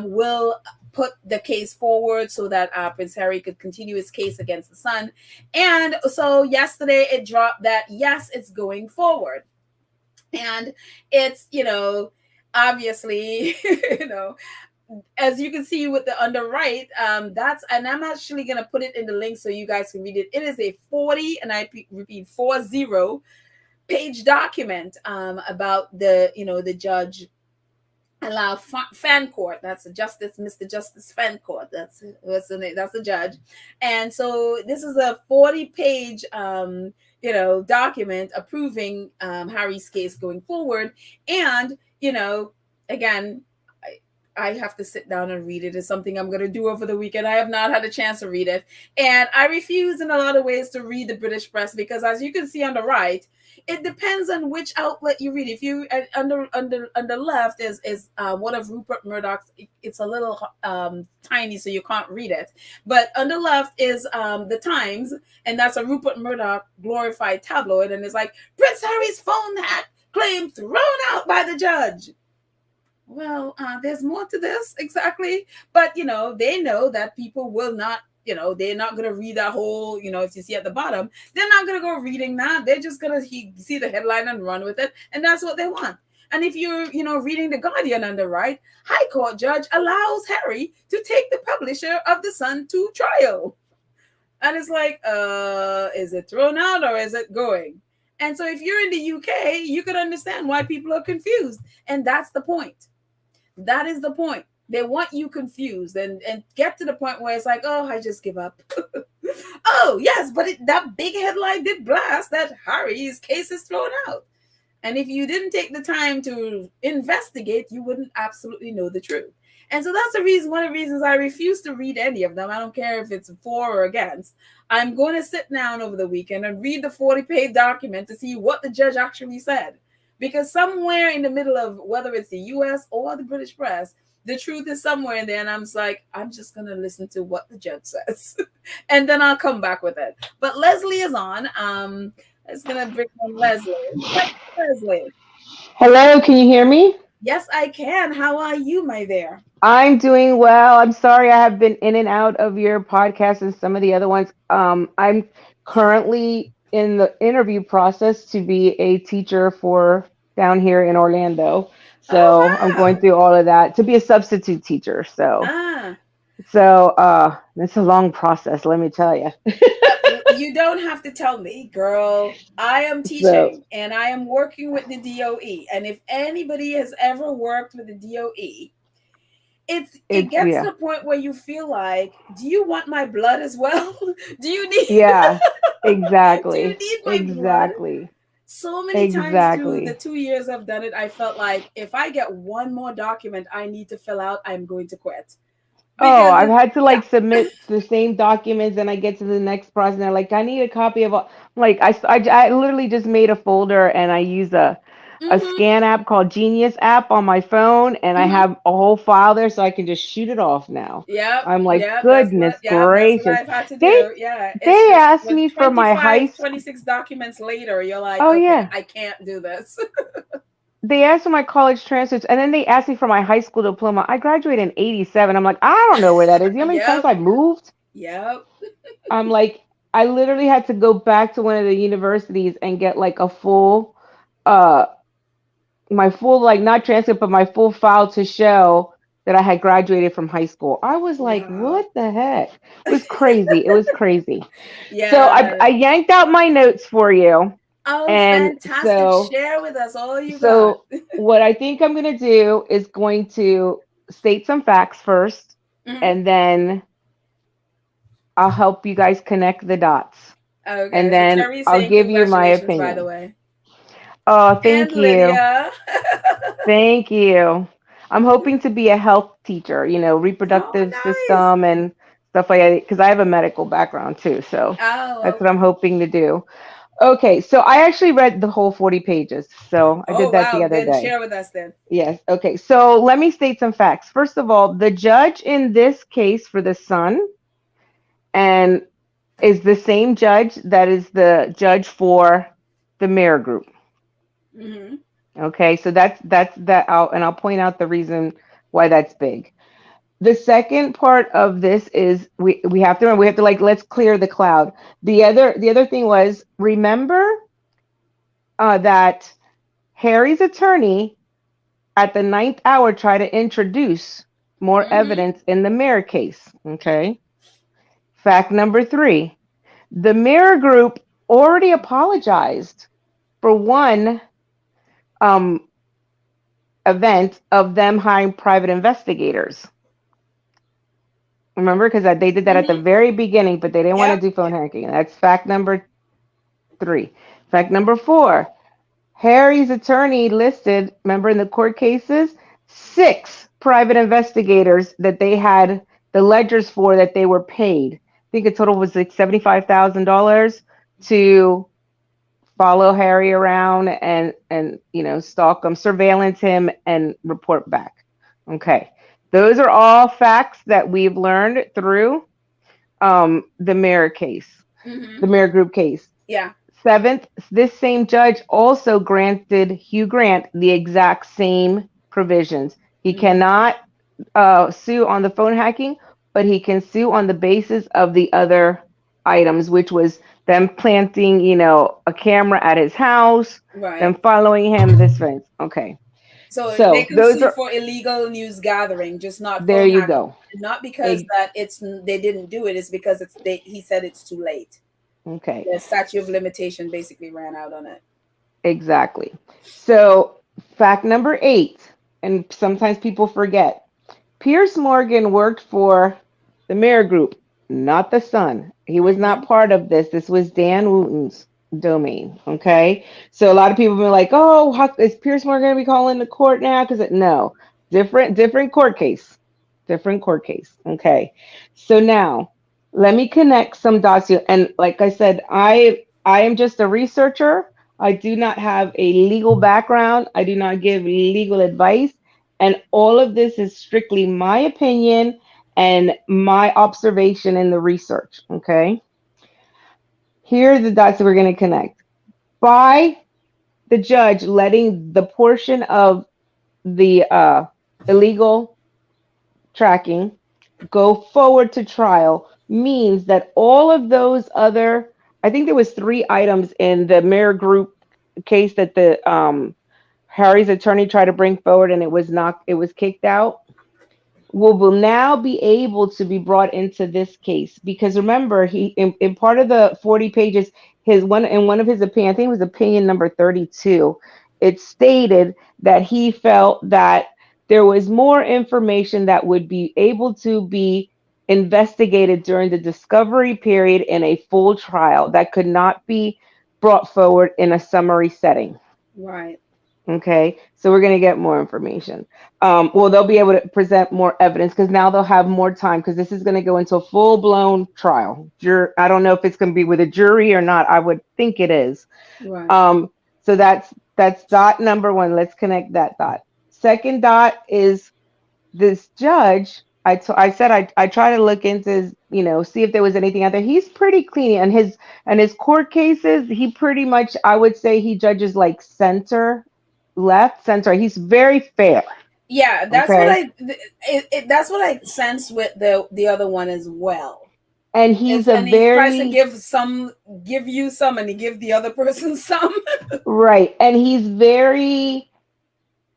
will put the case forward so that Prince Harry could continue his case against the son. And so yesterday it dropped that yes, it's going forward. And it's, obviously, as you can see with the under right, that's, and I'm actually going to put it in the link so you guys can read it. It is a 40, and I repeat, 40-page document about the judge allow Fancourt. That's a justice, Mr. Justice Fancourt. That's the name. That's the judge. And so this is a 40-page document approving Harry's case going forward. And again, I have to sit down and read it. It's something I'm going to do over the weekend. I have not had a chance to read it. And I refuse in a lot of ways to read the British press because, as you can see on the right, it depends on which outlet you read. If you under left is one of Rupert Murdoch's. It's a little tiny, so you can't read it. But on the left is the Times, and that's a Rupert Murdoch glorified tabloid, and it's like Prince Harry's phone hack claim thrown out by the judge. Well, there's more to this, exactly. But, they know that people will not, they're not going to read that whole, if you see at the bottom, they're not going to go reading that. They're just going to see the headline and run with it. And that's what they want. And if you're, reading The Guardian on the right, High Court judge allows Harry to take the publisher of The Sun to trial. And it's like, is it thrown out or is it going? And so if you're in the UK, you could understand why people are confused. And that's the point. That is the point. They want you confused and get to the point where it's like, oh, I just give up. Oh, yes, but that big headline did blast that Harry's case is thrown out. And if you didn't take the time to investigate, you wouldn't absolutely know the truth. And so that's the reason, one of the reasons I refuse to read any of them. I don't care if it's for or against. I'm going to sit down over the weekend and read the 40-page document to see what the judge actually said. Because somewhere in the middle of whether it's the US or the British press, the truth is somewhere in there. And I'm just going to listen to what the judge says. And then I'll come back with it. But Leslie is on. It's going to bring on Leslie. Leslie. Hello, can you hear me? Yes, I can. How are you, my dear? I'm doing well. I'm sorry I have been in and out of your podcast and some of the other ones. I'm currently in the interview process to be a teacher for down here in Orlando. So I'm Oh, going wow. through all of that to be a substitute teacher. So Ah, so it's a long process, let me tell you. you don't have to tell me, girl. I am So teaching and I am working with the DOE. And if anybody has ever worked with the DOE, it it's gets to yeah. the point where you feel like, do you want my blood as well? do you need Yeah, do you exactly. need my blood? Exactly. So many times through the Exactly. 2 years I've done it, I felt like if I get one more document I need to fill out, I'm going to quit. Oh, Because I've it's had to yeah. like submit the same documents and I get to the next process and they're like, I need a copy of all. Like, I literally just made a folder and I use a Mm-hmm. scan app called Genius app on my phone and I Mm-hmm. have a whole file there so I can just shoot it off now. Yep, I'm like, yep, goodness that's what gracious. I've had to They do. Yeah, it's they just asked when me for my high 25, school. 26 documents later, you're like, Oh okay, yeah. I can't do this. They asked for my college transcripts and then they asked me for my high school diploma. I graduated in 87. I'm like, I don't know where that is. You know how many times Yep, I moved? yep. I'm like, I literally had to go back to one of the universities and get like a full, uh, my full, like, not transcript, but my full file to show that I had graduated from high school. I was like, Wow. what the heck? It was crazy. It was crazy. So I Yes. yanked out my notes for you. Oh, And fantastic. Share with us all you got. so what I think I'm going to do is going to state some facts first, Mhm. and then I'll help you guys connect the dots. And Okay, so then Cherry's I'll saying give you my congratulations, by the opinion. way. Oh, And thank you. Lydia. Thank you. I'm hoping to be a health teacher, Oh, reproductive nice. system and stuff like that, because I have a medical background too. So Oh, that's what I'm okay. hoping to do. Okay, so I actually read the whole 40 pages. So I Oh, did that the wow. other Then day. share with us then. Yes. Okay. So let me state some facts. First of all, the judge in this case for the son and is the same judge that is the judge for the mirror group. Mm-hmm. Okay. So that's that out, and I'll point out the reason why that's big. The second part of this is we have to remember, we have to like, let's clear the cloud. The other thing was, remember that Harry's attorney at the ninth hour tried to introduce more Mm-hmm. evidence in the mirror case. Okay. Fact number three, the mirror group already apologized for one um, event of them hiring private investigators. Remember, because they did that at the Mm-hmm. very beginning, but they didn't want to Yep. do phone hacking. That's fact number three. Fact number four, Harry's attorney listed, remember in the court cases, six private investigators that they had the ledgers for that they were paid. I think the total was like $75,000 to follow Harry around and stalk him, surveillance him, and report back. Okay, those are all facts that we've learned through the mirror case, Mm-hmm. the mirror group case. Yeah. Seventh, this same judge also granted Hugh Grant the exact same provisions. He Mm-hmm. cannot sue on the phone hacking, but he can sue on the basis of the other items, which was them planting, a camera at his house, them Right. following him, this fence. Okay. So they So can those sue are, for illegal news gathering, just not there phone you hacking. go. Not because E- that it's they didn't do it. It's because he said it's too late. Okay. The statute of limitation basically ran out on it. Exactly. So fact number eight, and sometimes people forget, Pierce Morgan worked for the Mirror Group, not the Sun. He was Mm-hmm. not part of this. This was Dan Wooten's domain. Okay. So a lot of people have been like, oh, is Pierce Morgan going to be calling the court now? Because no, different court case. Different court case. Okay. So now let me connect some dots here. And like I said, I am just a researcher. I do not have a legal background. I do not give legal advice. And all of this is strictly my opinion and my observation in the research. Okay. Here are the dots that we're going to connect. By the judge letting the portion of the illegal tracking go forward to trial means that all of those other, I think there was three items in the Mirror Group case that the Harry's attorney tried to bring forward, and it was kicked out, will now be able to be brought into this case, because remember, he in part of the 40 pages, his one in one of his opinion, I think it was opinion number 32, it stated that he felt that there was more information that would be able to be investigated during the discovery period in a full trial that could not be brought forward in a summary setting. Right. Okay, so we're going to get more information. Well, they'll be able to present more evidence because now they'll have more time, because this is going to go into a full blown trial. I don't know if it's going to be with a jury or not. I would think it is. Right. So that's dot number one. Let's connect that dot. Second dot is this judge. I said I try to look into, see if there was anything out there. He's pretty clean, and his court cases. He pretty much, I would say, he judges like center left, center. He's very fair. Yeah, that's what Okay. that's what I sense with the other one as well. And he's a And he tries to very give you some, and he give the other person some. right. And he's very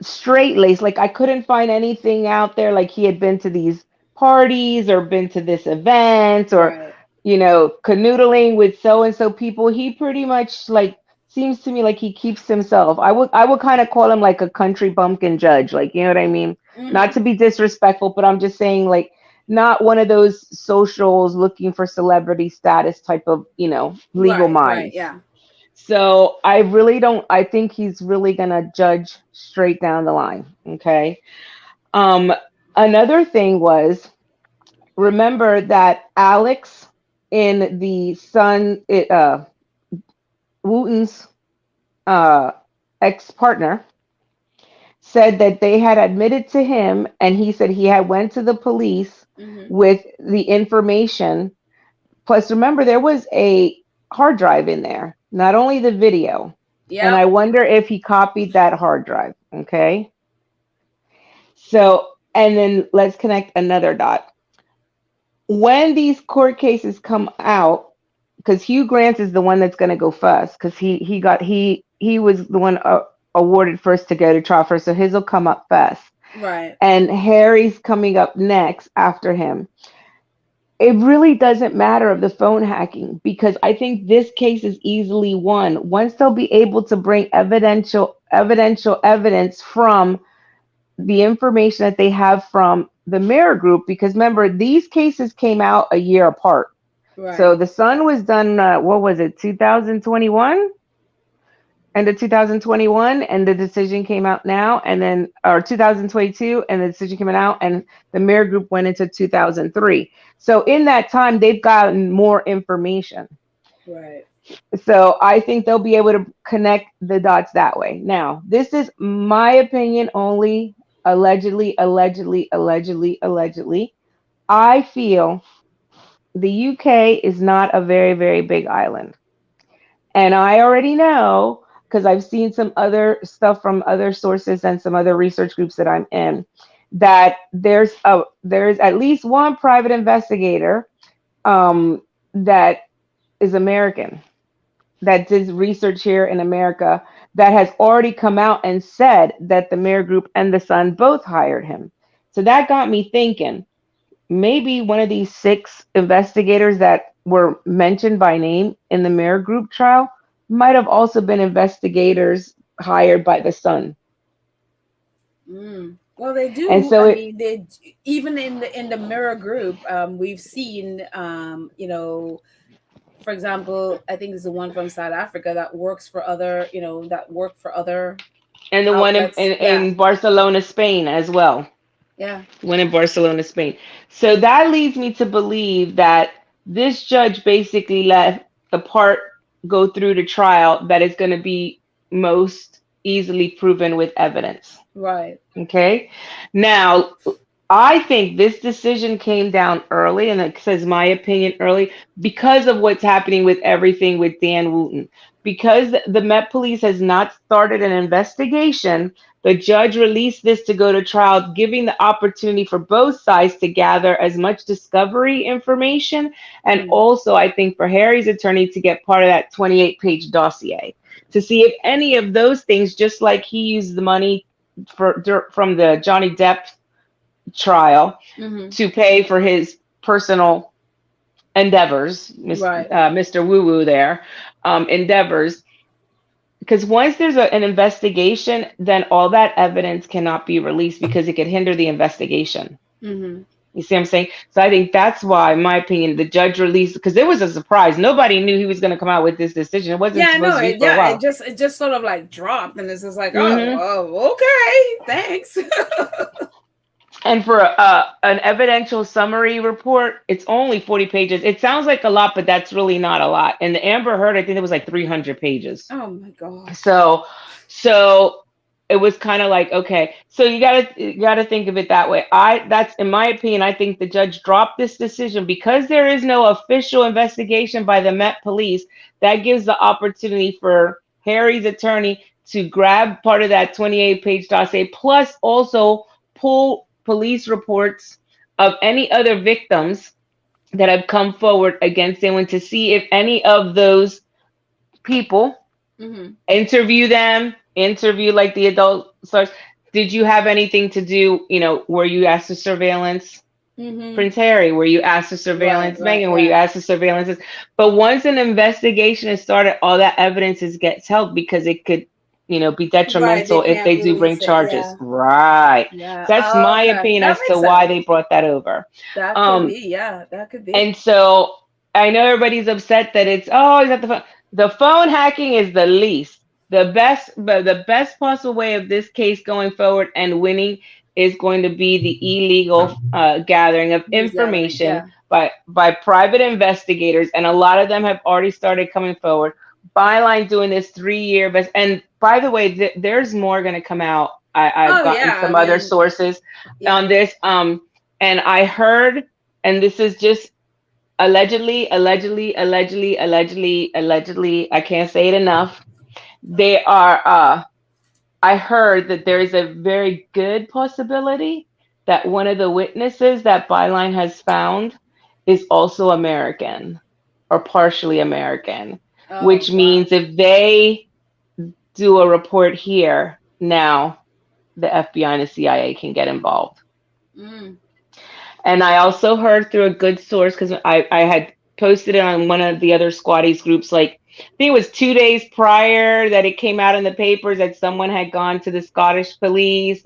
straight laced. Like, I couldn't find anything out there like he had been to these parties or been to this event or, Right. canoodling with so and so people. He pretty much like seems to me like he keeps himself. I would kind of call him like a country bumpkin judge. Like, you know what I mean? Not Mm-hmm. to be disrespectful, but I'm just saying, like, not one of those socials looking for celebrity status type of, legal Right. Right. minds. Yeah. So I really don't. I think he's really gonna judge straight down the line. Okay. Um, Another thing was remember that Alex in the Wooten's uh, ex partner said that they had admitted to him, and he said he had went to the police Mm-hmm. with the information. Plus, remember there was a hard drive in there, not only the video. And I Yep. wonder if he copied that hard drive. Okay. So, and then let's connect another dot. When these court cases come out, because Hugh Grant is the one that's going to go first, because he was the one awarded first to go to trial first, so his will come up first, Right. and Harry's coming up next after him. It really doesn't matter of the phone hacking because I think this case is easily won once they'll be able to bring evidential evidence from the information that they have from the mirror group, because remember these cases came out a year apart. So Right. the Sun was done, what was it, 2021? End of 2021, and the decision came out now, and then, or 2022, and the decision came out, and the Mirror Group went into 2003. So in that time, they've gotten more information. Right. So I think they'll be able to connect the dots that way. Now, this is my opinion only, allegedly, allegedly, allegedly, allegedly. I feel the UK is not a very, very big island. And I already know because I've seen some other stuff from other sources and some other research groups that I'm in that there's at least one private investigator that is American that did research here in America that has already come out and said that the Mayor Group and the Sun both hired him. So that got me thinking maybe one of these six investigators that were mentioned by name in the Mirror Group trial might have also been investigators hired by the Sun. Mm. Well, they And do. so I it, mean, they even in the mirror group, we've seen, for example, I think it's the one from South Africa that works for other, that work for other and the one outlets. Yeah. in Barcelona, Spain as well. Yeah. One in Barcelona, Spain. So that leads me to believe that this judge basically let the part go through the trial that is going to be most easily proven with evidence. Right. Okay. Now, I think this decision came down early, and it says my opinion early because of what's happening with everything with Dan Wooten. Because the Met Police has not started an investigation, the judge released this to go to trial, giving the opportunity for both sides to gather as much discovery information, and Mm. also, I think, for Harry's attorney to get part of that 28-page dossier to see if any of those things, just like he used the money from the Johnny Depp trial Mm-hmm. to pay for his personal endeavors, Right. Mr. Woo Woo there, endeavors. Because once there's an investigation, then all that evidence cannot be released because it could hinder the investigation. Mm-hmm. You see what I'm saying? So I think that's why, in my opinion, the judge released because it was a surprise. Nobody knew he was going to come out with this decision. It wasn't Yeah, I supposed know to be it. for a Yeah, it while. just it just sort of like dropped, and it's just like, oh, Hmm. okay, thanks. And for an evidential summary report, it's only 40 pages. It sounds like a lot, but that's really not a lot. And the Amber Heard, I think it was like 300 pages. Oh my gosh. So, so it was kind of like, okay, so you gotta think of it that way. That's in my opinion, I think the judge dropped this decision because there is no official investigation by the Met Police. That gives the opportunity for Harry's attorney to grab part of that 28-page dossier, plus also pull police reports of any other victims that have come forward against anyone to see if any of those people Mm-hmm. interview like the adult stars. Did you have anything to do, were you asked to surveillance Mm-hmm. Prince Harry? Were you asked to Right. surveillance Right. Meghan? Were you Yeah. asked to surveillance? But once an investigation is started, all that evidence gets held because it could, be Right. They detrimental if can't they do bring release it. charges. Yeah. Right. Yeah. So that's Oh, my okay. opinion That as to makes why sense. they brought that over. That could Um, be. Yeah. That could be. and so I know everybody's upset that it's is that the phone? The phone hacking is the least. The best, but the best possible way of this case going forward and winning is going to be the illegal gathering of News gathering. information Yeah. by private investigators, and a lot of them have already started coming forward. Byline doing this 3 year, but and by the way, there's more going to come out. I've Oh gotten yeah. I some other mean, sources yeah. on this, and I heard, and this is just allegedly, allegedly, allegedly, allegedly, allegedly. I can't say it enough. They are. I heard that there is a very good possibility that one of the witnesses that Byline has found is also American or partially American, Oh which wow. means if they do a report here, now the FBI and the CIA can get involved. Mm. And I also heard through a good source, because I had posted it on one of the other squatties groups, like I think it was 2 days prior that it came out in the papers that someone had gone to the Scottish police.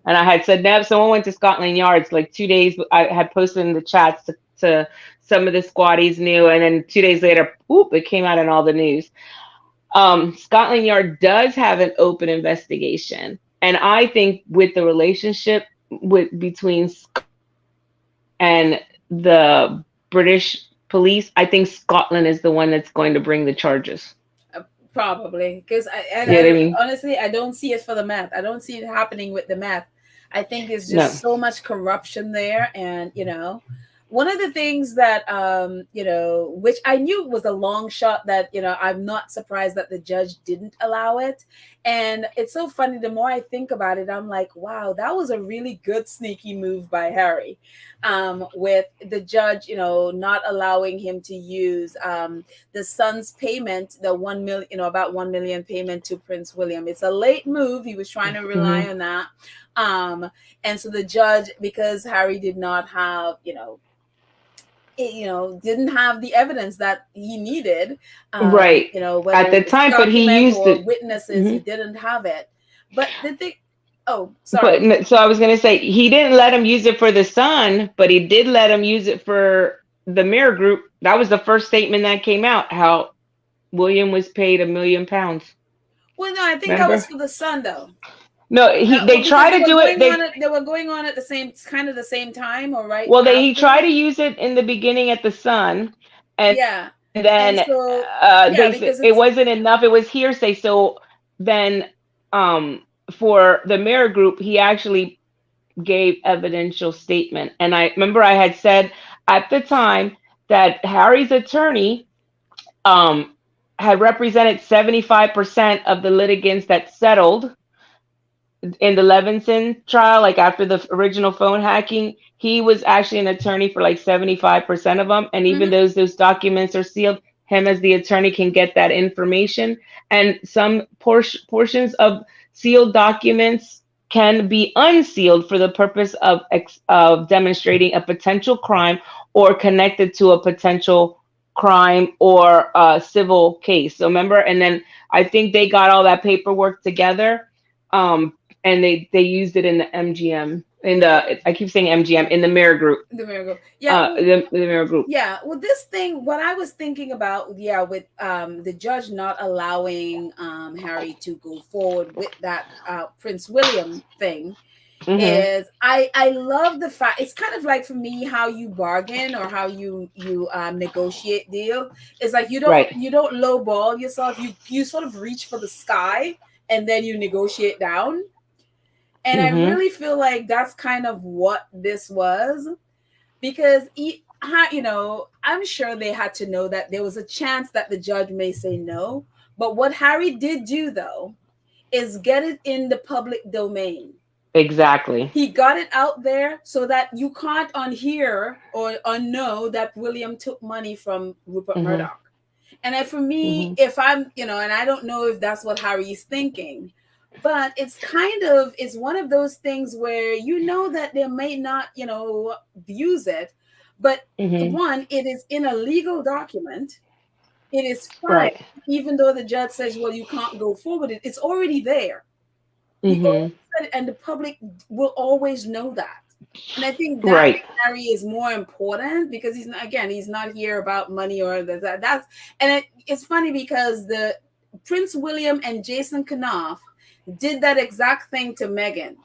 And I had said, no, someone went to Scotland Yards like 2 days. I had posted in the chats to some of the squatties knew. And then 2 days later, whoop, it came out in all the news. Scotland Yard does have an open investigation. And I think with the relationship between and the British police, I think Scotland is the one that's going to bring the charges. Uh, Probably because You know what I mean? honestly I don't see it for the meth. I don't see it happening with the meth. I think it's No. just so much corruption there, and one of the things that which I knew was a long shot, that I'm not surprised that the judge didn't allow it. And it's so funny, the more I think about it, I'm like, wow, that was a really good sneaky move by Harry, with the judge not allowing him to use the son's payment, the 1 million, about 1 million payment to Prince William. It's a late move. He was trying to rely Mm-hmm. on that. And so the judge, because Harry did not have, didn't have the evidence that he needed, Right. whether At the it was time, but he document used or it. witnesses, he Mhm. didn't have it. But the thing, oh, But sorry. so I was going to say he didn't let him use it for the son, but he did let him use it for the Mirror Group. That was the first statement that came out. How William was paid £1 million. Well, no, I think that was Remember? for the son, though. No, they Well, because try to do it. they were going on at the same, kind of the same time, or right Well, he after. tried to use it in the beginning at the Sun, and Yeah. then And so, yeah, they said because it it's, wasn't enough. It was hearsay. So then, for the Mirror Group, he actually gave evidential statement. And I remember I had said at the time that Harry's attorney um, had represented 75% of the litigants that settled in the Levinson trial, like after the original phone hacking. He was actually an attorney for like 75% of them. And even mhm. those documents are sealed, him as the attorney can get that information. And some portions of sealed documents can be unsealed for the purpose of demonstrating a potential crime or connected to a potential crime or a civil case. So remember, and then I think they got all that paperwork together. And they used it in the MGM, in the, I keep saying MGM, in the Mirror Group, The miracle. Yeah. the Mirror Group. Yeah, well, this thing, what I was thinking about, yeah, with the judge not allowing Harry to go forward with that Prince William thing, Mm-hmm. is I love the fact, it's kind of like for me how you bargain or how you negotiate deal. It's like Right. you don't lowball yourself. You sort of reach for the sky and then you negotiate down. And I Mm-hmm. really feel like that's kind of what this was, because I'm sure they had to know that there was a chance that the judge may say no. But what Harry did do, though, is get it in the public domain. Exactly. He got it out there so that you can't unhear or unknow that William took money from Rupert Mm-hmm. Murdoch. And for me, Mm-hmm. if I'm, and I don't know if that's what Harry's thinking, but it's one of those things where that they may not, use it, but Mm-hmm. one, it is in a legal document. It is fine, Right. even though the judge says, well, you can't go forward. It's already there. He already Mm-hmm. said it, and the public will always know that. And I think that Right. Harry is more important because he's not here about money or that. It's funny because the Prince William and Jason Knopf did that exact thing to Meghan,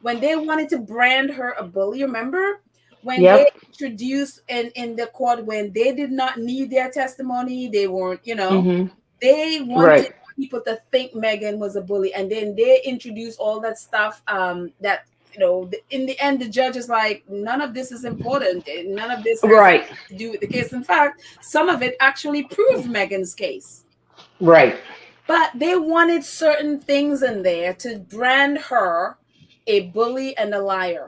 when they wanted to brand her a bully, remember? When they Yep. introduced in the court, when they did not need their testimony, they weren't, Hmm. they wanted Right. people to think Meghan was a bully, and then they introduced all that stuff that in the end the judge is like, none of this is important, and none of this has Right. to do with the case. In fact, some of it actually proved Meghan's case, Right. but they wanted certain things in there to brand her a bully and a liar.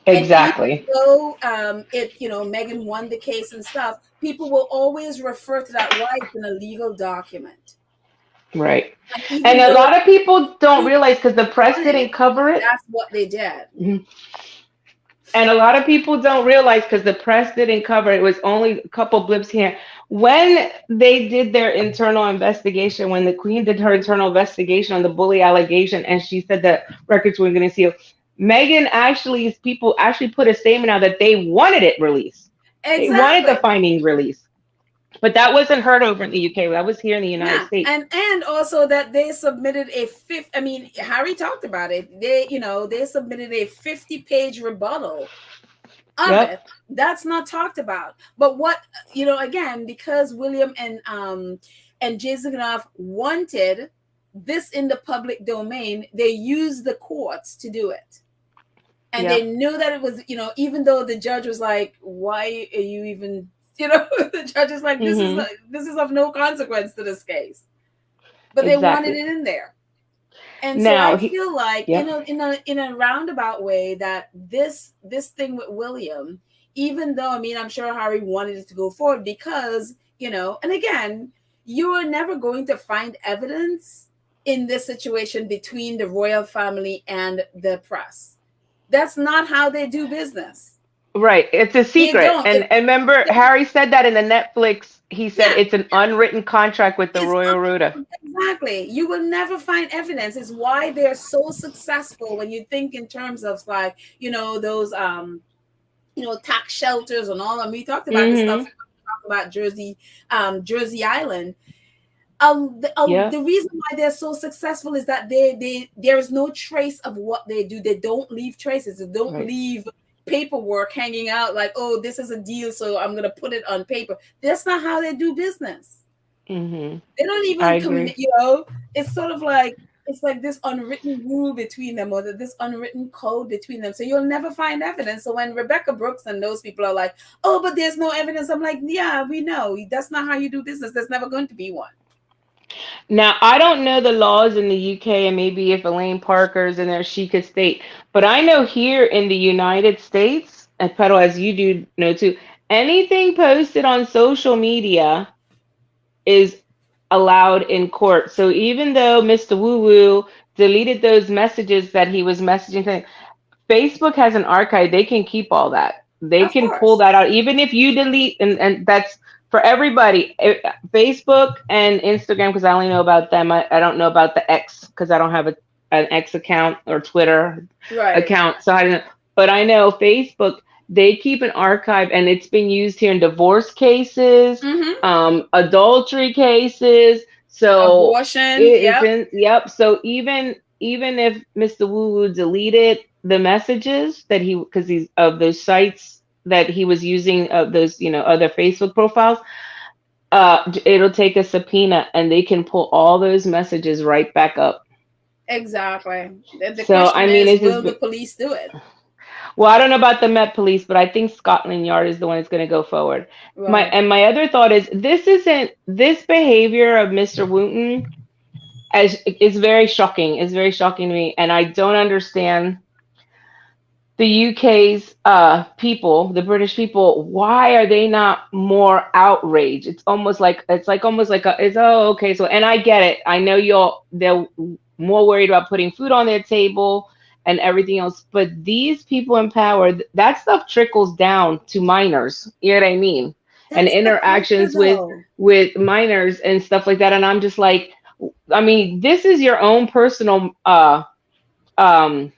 And even Exactly. though Meghan won the case and stuff, people will always refer to that, why it's in a legal document. Right. And And even a though lot of people don't she realize because the press won it, didn't cover it. that's what they did. Mhm. And a lot of people don't realize because the press didn't cover it. It was only a couple blips here. When they did their internal investigation, when the Queen did her internal investigation on the bully allegation, and she said that records were going to seal, Megan actually, people actually put a statement out that they wanted it released. They wanted the Exactly. findings released. But that wasn't heard over in the UK. That was here in the United Yeah, States. and also that they submitted a fifth. I mean, Harry talked about it. They submitted a 50-page rebuttal of Yep. it. That's not talked about. But what, again, because William and Jason Knopf wanted this in the public domain, they used the courts to do it. And they Yep. knew that it was, even though the judge was like, why are you even, the judge is like, Hmm. this is of no consequence to this case. But they wanted Exactly. it in there. And so I Now, feel like yep. in a roundabout way that this thing with William, even though, I mean, I'm sure Harry wanted it to go forward because, and again, you are never going to find evidence in this situation between the royal family and the press. That's not how they do business. Right. It's a They secret. don't. And remember, Harry said that in the Netflix. He said Yeah, it's an unwritten contract with the it's Royal Ruta. exactly. You will never find evidence. It's why they're so successful when you think in terms of like, those tax shelters and all. And we talked about this stuff Mm-hmm. about Jersey Island. Yep. The reason why they're so successful is that there is no trace of what they do. They don't leave traces. They don't Right. leave paperwork hanging out like, oh, this is a deal, so I'm gonna put it on paper. That's not how they do business. Mm-hmm. They don't I even agree. commit. It's sort of like it's like this unwritten rule between them, or this unwritten code between them. So you'll never find evidence. So when Rebecca Brooks and those people are like, "Oh, but there's no evidence," I'm like, "Yeah, we know. That's not how you do business. There's never going to be one." Now, I don't know the laws in the UK, and maybe if Elaine Parker's in there, she could state. But I know here in the United States, and Pedal, as you do know too, anything posted on social media is allowed in court. So even though Mr. Woo Woo deleted those messages that he was messaging, Facebook has an archive. They can keep all that. They Of can pull course, that out. Even if you delete, and that's for everybody. Facebook and Instagram, because I only know about them. I don't know about the X because I don't have an X account or Twitter right? account. So I don't know. But I know Facebook, they keep an archive and it's been used here in divorce cases, Mm-hmm. adultery cases. So Abortion. it is Yep. in, yep. So even if Mr. Woo Woo deleted the messages that he, because he's of those sites that he was using, of those other Facebook profiles, it'll take a subpoena and they can pull all those messages right back up. Exactly. The So question I mean, is, it's will just, the police do it? well, I don't know about the Met Police, but I think Scotland Yard is the one that's going to go forward. Right. My other thought is, this behavior of Mr. Wooten as is very shocking. Is very shocking to me, and I don't understand the UK's people, the British people. Why are they not more outraged? It's like almost like it's, oh, okay. So, and I get it. I know they're more worried about putting food on their table and everything else. But these people in power, that stuff trickles down to minors. You know what I mean? And That's the culture, interactions though. with minors and stuff like that. And I'm just like, I mean, this is your own personal um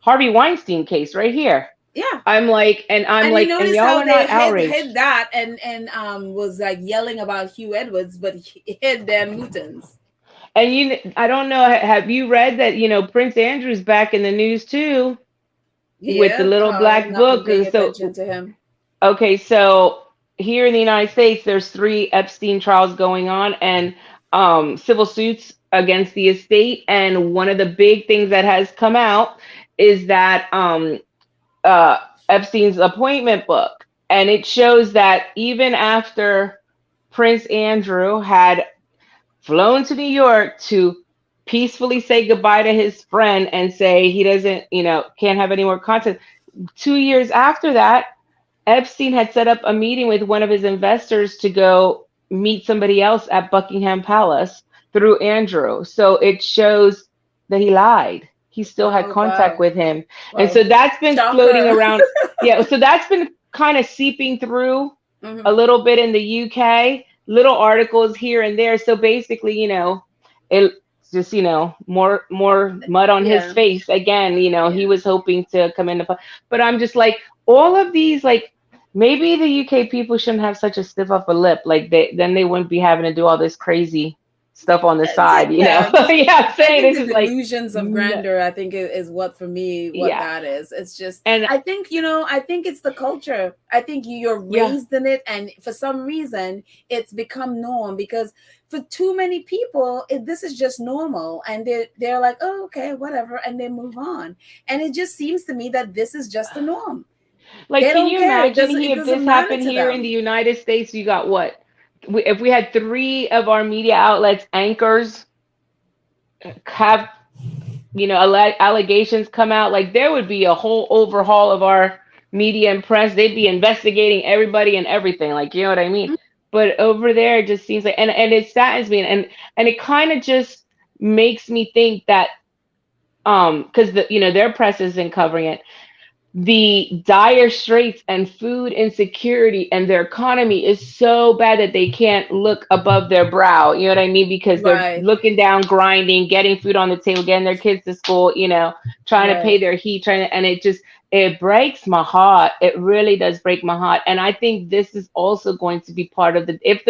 Harvey Weinstein case right here. Yeah. I'm And you like, and notice y'all how are they not hid outraged. that and was like yelling about Hugh Edwards, but hid Dan Wootton's. And I don't know, have you read that, Prince Andrew's back in the news too with the Yeah, little I've black not been book? paying attention So, to him. okay, so here in the United States, there's three Epstein trials going on and civil suits against the estate. And one of the big things that has come out is that uh, Epstein's appointment book. And it shows that even after Prince Andrew had flown to New York to peacefully say goodbye to his friend and say he doesn't, can't have any more contact. 2 years after that, Epstein had set up a meeting with one of his investors to go meet somebody else at Buckingham Palace through Andrew. So it shows that he lied. He still had Oh contact wow. with him. And so Well, that's been floating shocker. around. Yeah, so that's been kind of seeping through a Hmm. little bit in the UK, little articles here and there. So basically, it's just, more mud on his Yeah. face again. He Yeah. was hoping to come into, but I'm just like, all of these, like, maybe the UK people shouldn't have such a stiff upper lip. Like they wouldn't be having to do all this crazy stuff on the side. Yeah, just Yeah, I'm I saying think it's the just like, delusions of no, grandeur, I think is what for me, what yeah, that is. It's just and I think, I think it's the culture. I think you're yeah. raised in it, and for some reason it's become norm because for too many people this is just normal, and they're like, oh, okay, whatever, and they move on. And it just seems to me that this is just the norm. Like, They can don't you care. It imagine doesn't here it if this doesn't matter happened to here in the them. United States? You got what? If we had three of our media outlets anchors have, allegations come out, like there would be a whole overhaul of our media and press. They'd be investigating everybody and everything, like, you know what I mean? But over there, it just seems like, and it saddens me, and it kind of just makes me think that, because their press isn't covering it, the dire straits and food insecurity and their economy is so bad that they can't look above their brow. You know what I mean? Because they're Right. looking down, grinding, getting food on the table, getting their kids to school, trying to pay Right. their heat, and it breaks my heart. It really does break my heart. And I think this is also going to be part of if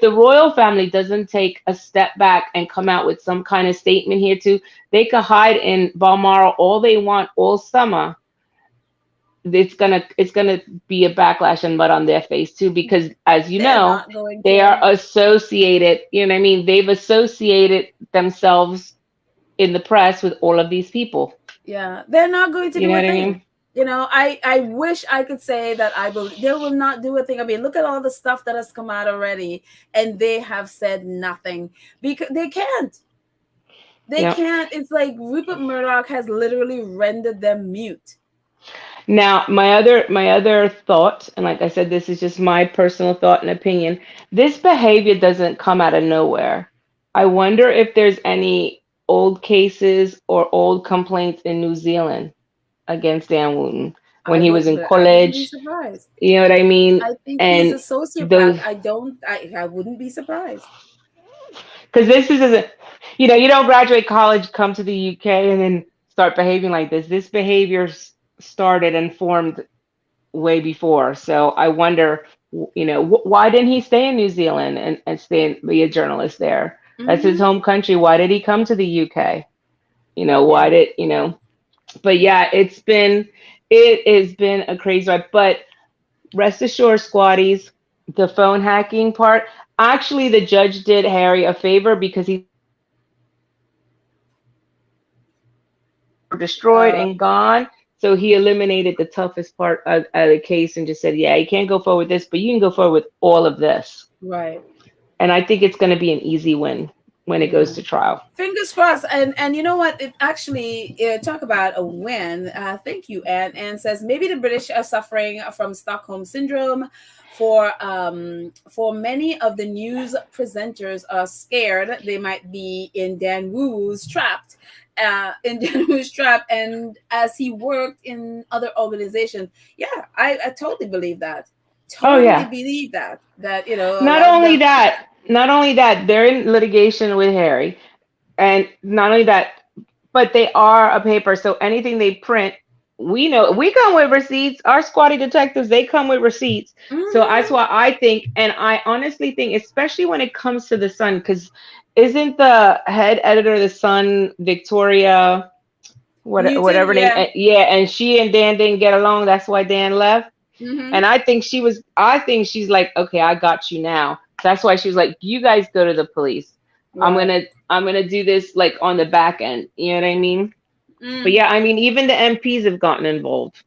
the royal family doesn't take a step back and come out with some kind of statement here too, they could hide in Balmoral all they want all summer. It's gonna be a backlash and mud on their face too, because as you They're know, not going they are to. associated, what I mean, they've associated themselves in the press with all of these people. Yeah, they're not going to You do know a what I thing. mean? I wish I could say that I believe they will not do a thing. I mean, look at all the stuff that has come out already, and they have said nothing because they can't. They Yeah. can't. It's like Rupert Murdoch has literally rendered them mute. Now, my other thought, and like I said, this is just my personal thought and opinion. This behavior doesn't come out of nowhere. I wonder if there's any old cases or old complaints in New Zealand against Dan Wooten when he was in I wouldn't be college. surprised. You know what I mean? I think he's a And sociopath. those, I wouldn't be surprised. because this is a, you don't graduate college, come to the UK, and then start behaving like this. This behavior started and formed way before. So I wonder, why didn't he stay in New Zealand and be a journalist there? That's his Hmm. home country. Why did he come to the UK? Why Yeah. did. But yeah, it has been a crazy ride. But rest assured, squatties, the phone hacking part, actually, the judge did Harry a favor because he said all of his were destroyed Uh, and gone. So he eliminated the toughest part of the case and just said, yeah, you can't go forward with this, but you can go forward with all of this. right. And I think it's going to be an easy win when it Yeah. goes to trial. Fingers crossed. And you know what? It actually talk about a win. Thank you, Anne. Anne says maybe the British are suffering from Stockholm syndrome. For many of the news presenters are scared they might be in Dan Wu's trapped. In Dan Wu's trap, and as he worked in other organizations, yeah, I totally believe that. Oh, Totally yeah. believe that a Not lot of only them. that, not only that, they're in litigation with Harry. And not only that, but they are a paper. So anything they print, we know we come with receipts. Our squatty detectives, they come with receipts. So that's Mm-hmm. why I think, and I honestly think, especially when it comes to the Sun, because isn't the head editor of the Sun Victoria, Newton, whatever name? yeah. Yeah, and she and Dan didn't get along. That's why Dan left. Mm-hmm. And I think she's like, okay, I got you now. That's why she was like, you guys go to the police. I'm Right. gonna I'm gonna do this like on the back end. You know what I mean? But Mm. yeah, I mean, even the MPs have gotten involved.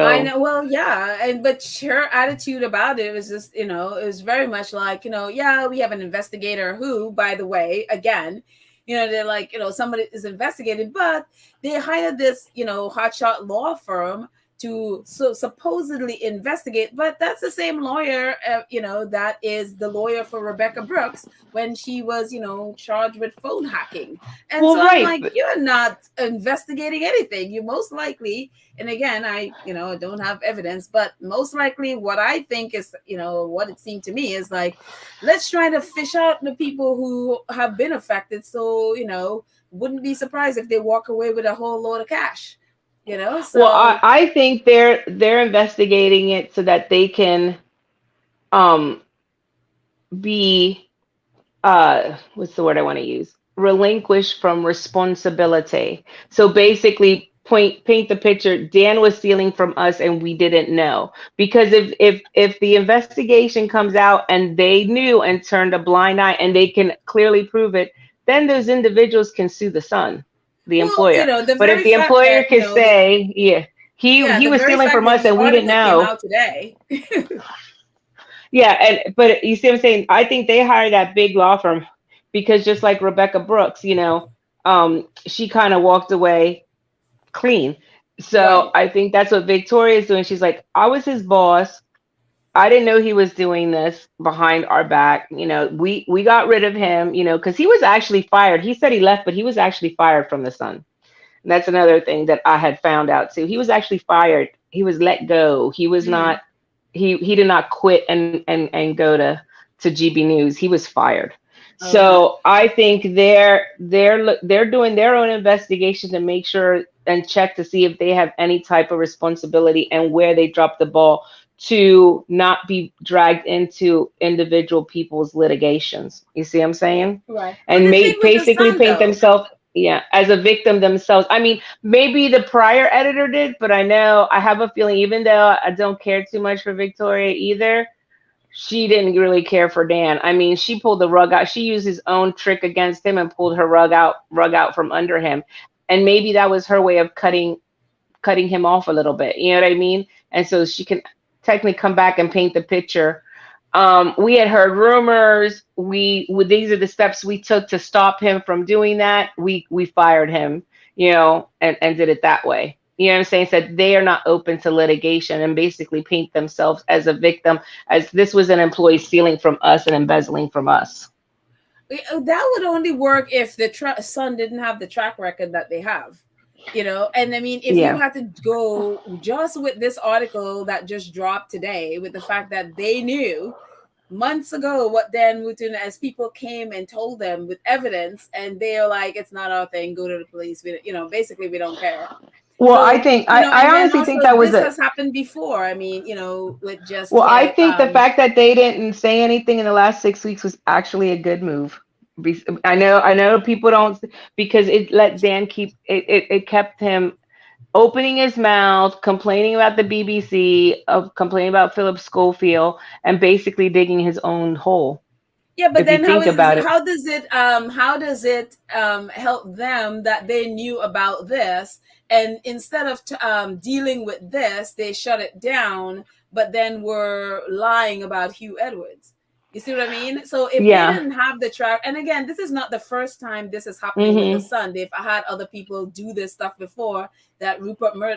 I So know. Well, yeah, and but her attitude about it was just, it was very much like, yeah, we have an investigator who, by the way, again, they're like, somebody is investigating, but they hired this, hotshot law firm to supposedly investigate, but that's the same lawyer, that is the lawyer for Rebecca Brooks when she was, charged with phone hacking. And well, so I'm right. like, you're not investigating anything. You most likely, and again, I don't have evidence, but most likely what I think is, what it seemed to me is like, let's try to fish out the people who have been affected. So, wouldn't be surprised if they walk away with a whole load of cash, Well, so I think they're investigating it so that they can um be what's the word I want to use? Relinquish from responsibility. So basically paint the picture. Dan was stealing from us and we didn't know. Because if the investigation comes out and they knew and turned a blind eye and they can clearly prove it, then those individuals can sue the Son, the well, employer. the But if very the fact employer that, can say, yeah, yeah, he the was very stealing fact from that us the and we didn't article came know. out today. Yeah, and but you see what I'm saying? I think they hired that big law firm because just like Rebecca Brooks, she kind of walked away clean. So Right. I think that's what Victoria's doing. She's like, I was his boss. I didn't know he was doing this behind our back. We got rid of him, because he was actually fired. He said he left, but he was actually fired from the Sun. And that's another thing that I had found out too. He was actually fired. He was let go. He was Mm-hmm. not he did not quit and go to GB News. He was fired. Okay. So I think they're doing their own investigation to make sure and check to see if they have any type of responsibility and where they dropped the ball to not be dragged into individual people's litigations. You see what I'm saying? Right. But And the thing make with the basically Sun, paint though, themselves, yeah, as a victim themselves. I mean, maybe the prior editor did, but I have a feeling, even though I don't care too much for Victoria either, she didn't really care for Dan. I mean, she pulled the rug out. She used his own trick against him and pulled her rug out from under him. And maybe that was her way of cutting him off a little bit. You know what I mean? And so she can technically come back and paint the picture. We had heard rumors. These are the steps we took to stop him from doing that. We fired him, and did it that way. You know what I'm saying? Said they are not open to litigation and basically paint themselves as a victim, as this was an employee stealing from us and embezzling from us. that would only work if the Sun didn't have the track record that they have. And I mean, if you Yeah. had to go just with this article that just dropped today, with the fact that they knew months ago what Dan Wootton, as people came and told them with evidence, and they're like, it's not our thing, go to the police. Basically, we don't care. Well, I So, think I and then honestly think also that was this a has happened before. I mean, with just, well, I think the fact that they didn't say anything in the last 6 weeks was actually a good move. I know people don't, because it let Dan keep it kept him opening his mouth, complaining about the BBC, of complaining about Philip Schofield, and basically digging his own hole. yeah, but If you then think about it, how does it help them that they knew about this, and instead of dealing with this, they shut it down, but then were lying about Hugh Edwards. You see what I mean? So if they yeah. didn't have the track, and again, this is not the first time this is happening with the Hmm. Sun. They've had other people do this stuff before, that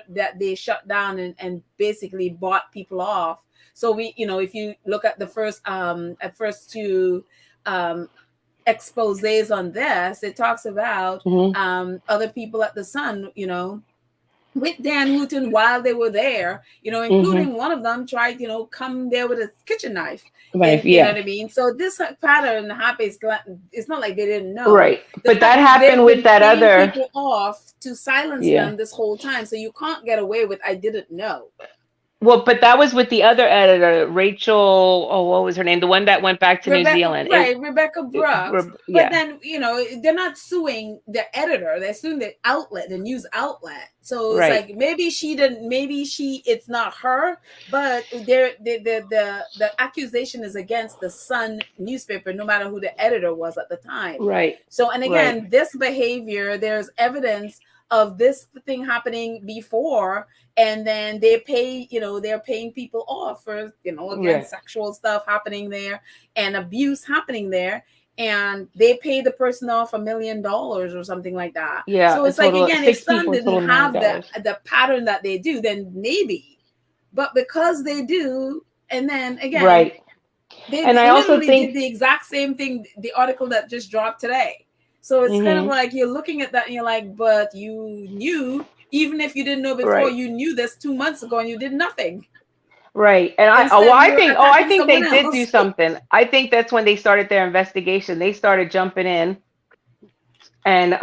that they shut down and basically bought people off. So if you look at the first two um, exposes on this, it talks about Hmm. other people at the Sun, with Dan Wootton while they were there, Mm-hmm. including one of them tried, come there with a kitchen knife. Right. And you know Yeah. what I mean? So this pattern happens. It's not like they didn't know. Right. The But that fact is happened they've with been that paying other. people off to silence Yeah. them this whole time. So you can't get away with I didn't know. Well, but that was with the other editor, Rachel. Oh, what was her name? The one that went back to New Rebecca, Zealand. right, Rebecca Brooks. But Yeah. then, they're not suing the editor, they're suing the outlet, the news outlet. So it's Right. like maybe she didn't, it's not her, but the accusation is against the Sun newspaper, no matter who the editor was at the time. Right. So, and Right. again, this behavior, there's evidence of this thing happening before, and then they're paying people off for, again, Yeah. sexual stuff happening there and abuse happening there, and they pay the person off $1 million or something like that. Yeah. So A it's like, total again, if six Sun people, a didn't total million have the dollars. the pattern that they do, then maybe, but because they do, and then again, Right. they And I also literally did think. the exact same thing, the article that just dropped today. So it's kind of Hmm. like you're looking at that and you're like, but you knew, even if you didn't know before, Right. you knew this 2 months ago and you did nothing. Right. And well, Instead, you're I attacking think someone they did do else. something. I think that's when they started their investigation. They started jumping in and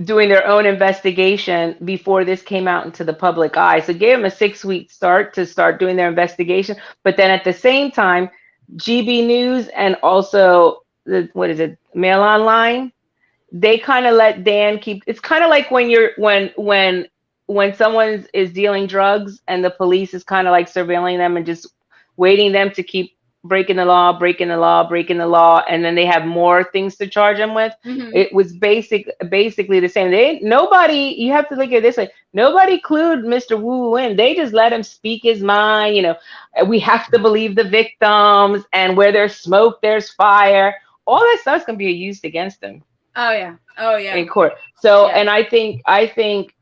doing their own investigation before this came out into the public eye. So gave them a 6 week start to start doing their investigation. But then at the same time, GB News and also the, what is it, Mail Online, they kind of let Dan keep. It's kind of like when you're when someone is dealing drugs and the police is kind of like surveilling them and just waiting them to keep breaking the law, breaking the law, breaking the law, and then they have more things to charge them with. Hmm. It was basically the same. They nobody. You have to look at it this way. Nobody clued Mr. Wu in. They just let him speak his mind. We have to believe the victims, and where there's smoke, there's fire. All that stuff's gonna be used against them Oh yeah. Oh yeah. in court. So, Yeah. and I think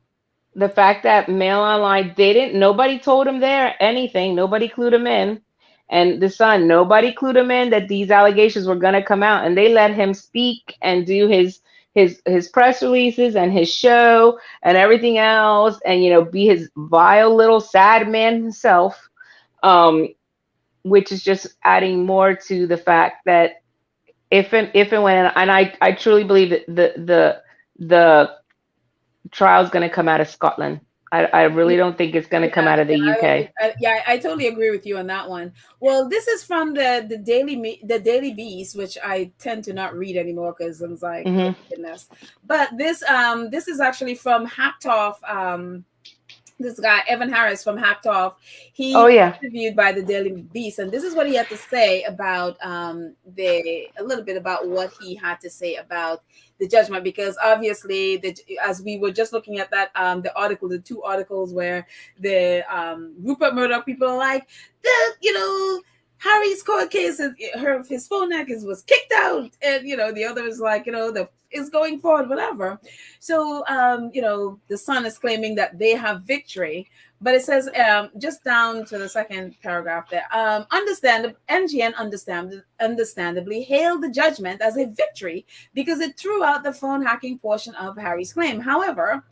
the fact that Mail Online didn't, nobody told him there anything, nobody clued him in, and the Sun, nobody clued him in that these allegations were going to come out, and they let him speak and do his press releases and his show and everything else, and be his vile little sad man himself, um, which is just adding more to the fact that if and when, and I truly believe that the trial's going to come out of Scotland. I really don't think it's going to come Yeah, out of the UK. I totally agree with you on that one. Well, this is from the Daily Beast, which I tend to not read anymore because I was like, oh Hmm. goodness. But this is actually from Hacked Off. This guy Evan Harris from Hacked Off, Oh he was yeah. interviewed by the Daily Beast, and this is what he had to say about a little bit about what he had to say about the judgment, because obviously as we were just looking at that the two articles where the Rupert Murdoch people are like, Harry's court case, his phone neck was kicked out, and the other is like, the is going forward, whatever. So the Sun is claiming that they have victory, but it says just down to the second paragraph there. NGN understandably hailed the judgment as a victory because it threw out the phone hacking portion of Harry's claim. However,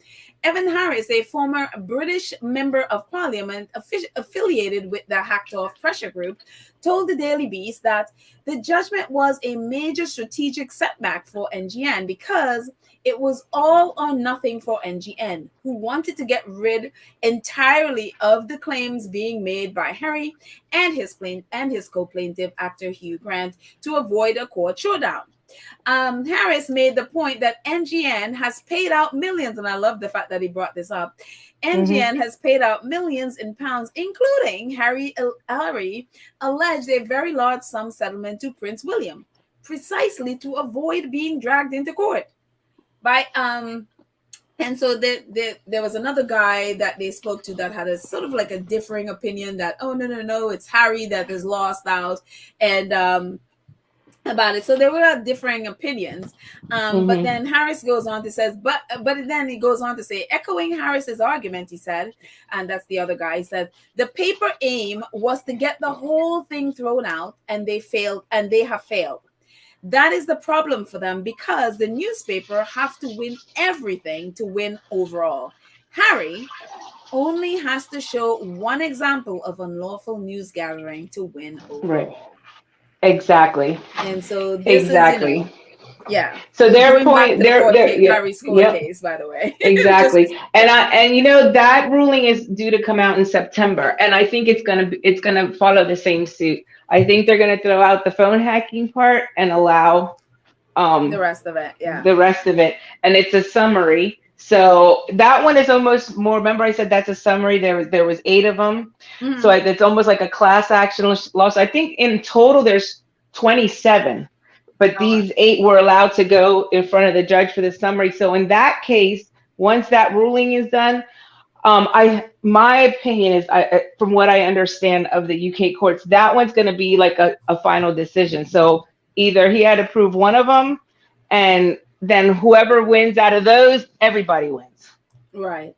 Evan Harris, a former British member of parliament affiliated with the Hacked Off pressure group, told the Daily Beast that the judgment was a major strategic setback for NGN because it was all or nothing for NGN, who wanted to get rid entirely of the claims being made by Harry and his co-plaintiff actor Hugh Grant to avoid a court showdown. Harris made the point that NGN has paid out millions, and I love the fact that he brought this up. Hmm. NGN has paid out millions in pounds, including Harry alleged a very large sum settlement to Prince William, precisely to avoid being dragged into court. By and so there was another guy that they spoke to that had a sort of like a differing opinion that, oh no, it's Harry that is lost out, and about it. So there were differing opinions. But Hmm. then Harris goes on to says, but then he goes on to say, echoing Harris's argument, he said, and that's the other guy, he said, the paper aim was to get the whole thing thrown out, and they failed, and they have failed. That is the problem for them because the newspaper have to win everything to win overall. Harry only has to show one example of unlawful news gathering to win Right. overall. Exactly. And so this is, Exactly. yeah, So their going back point, to the court their case, yeah, Harry's court yep, case, by the way. exactly. Just, And that ruling is due to come out in September, and I think it's gonna follow the same suit. I think they're gonna throw out the phone hacking part and allow the um rest of it. Yeah. the rest of it, and it's a summary. So that one is almost more. Remember, I said that's a summary. There was eight of them, so Hmm. it's almost like a class action loss. I think in total there's 27, but All right. these eight were allowed to go in front of the judge for the summary. So in that case, once that ruling is done, I my opinion is, from what I understand of the UK courts, that one's going to be like a final decision. So either he had to prove one of them, and then whoever wins out of those, everybody wins. Right.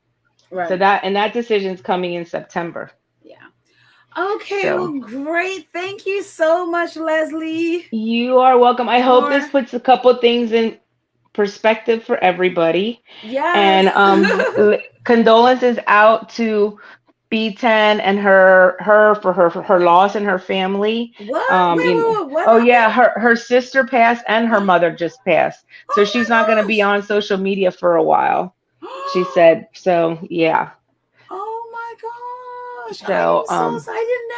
So Right. that decision is coming in September. Yeah. Okay. So Well, great. Thank you so much, Leslie, you are welcome. I hope this for puts a couple things in perspective for everybody. And yes. condolences out to B10 and for her loss and her family. What? Wait, wait, wait. What Oh yeah, happened? her sister passed and her mother just passed, so Oh she's not going to be my on social media for a while. She gosh. said so. Yeah. Oh my gosh. I am So so, I didn't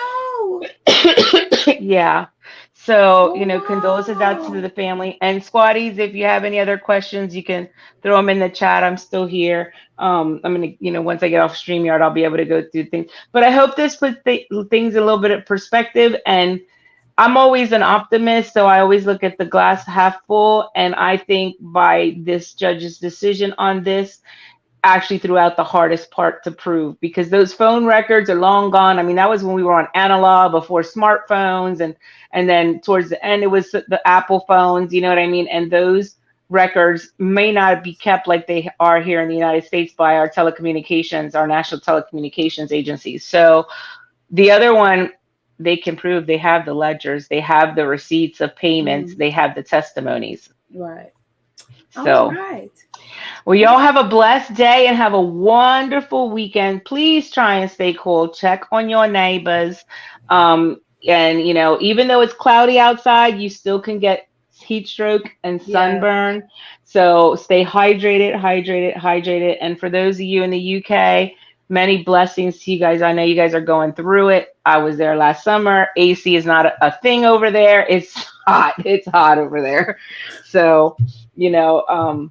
know. yeah. So, Oh condolences out to wow. the family. And squatties, if you have any other questions, you can throw them in the chat. I'm still here. I'm gonna, once I get off StreamYard, I'll be able to go through things. But I hope this puts things a little bit of perspective. And I'm always an optimist, so I always look at the glass half full. And I think by this judge's decision on this, actually threw out the hardest part to prove, because those phone records are long gone. I mean, that was when we were on analog before smartphones, and then towards the end it was the Apple phones, you know what I mean? And those records may not be kept like they are here in the United States by our national telecommunications agencies. So the other one, they can prove, they have the ledgers, they have the receipts of payments, Mm, they have the testimonies. right. All So right. well, All y'all right. have a blessed day and have a wonderful weekend. Please try and stay cool. Check on your neighbors. And, even though it's cloudy outside, you still can get heat stroke and Yeah. sunburn. So stay hydrated, hydrated, hydrated. And for those of you in the UK, many blessings to you guys. I know you guys are going through it. I was there last summer. AC is not a thing over there. It's hot. It's hot over there. So, you know,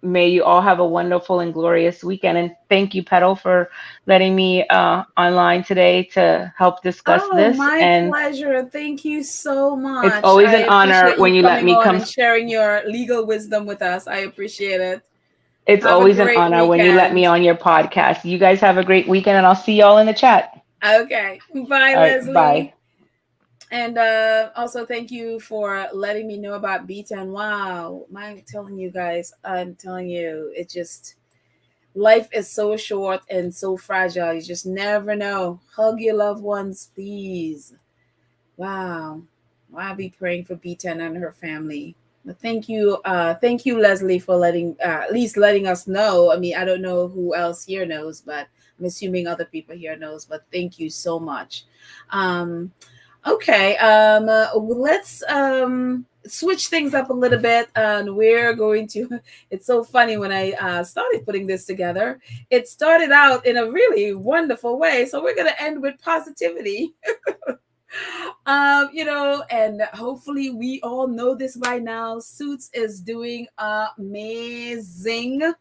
may you all have a wonderful and glorious weekend. And thank you, Petal, for letting me online today to help discuss Oh, this. my And pleasure. Thank you so it's much. always I an honor appreciate when you you let coming me on come. and sharing your legal wisdom with us. I appreciate it. It's Have a always an great honor when you let me weekend. on your podcast. You guys have a great weekend, and I'll see y'all in the chat. Okay. Bye, All right, bye. Leslie. And also, thank you for letting me know about B10. Wow. I'm telling you guys, I'm telling you, it just, life is so short and so fragile. You just never know. Hug your loved ones, please. Wow. I'll be praying for B10 and her family. But thank you, Leslie, for letting at least letting us know. I mean, I don't know who else here knows, but I'm assuming other people here knows. But thank you so much. Um, okay, let's switch things up a little bit, and we're going to. It's so funny when I started putting this together. It started out in a really wonderful way, so we're going to end with positivity. And hopefully we all know this by now. Suits is doing amazing.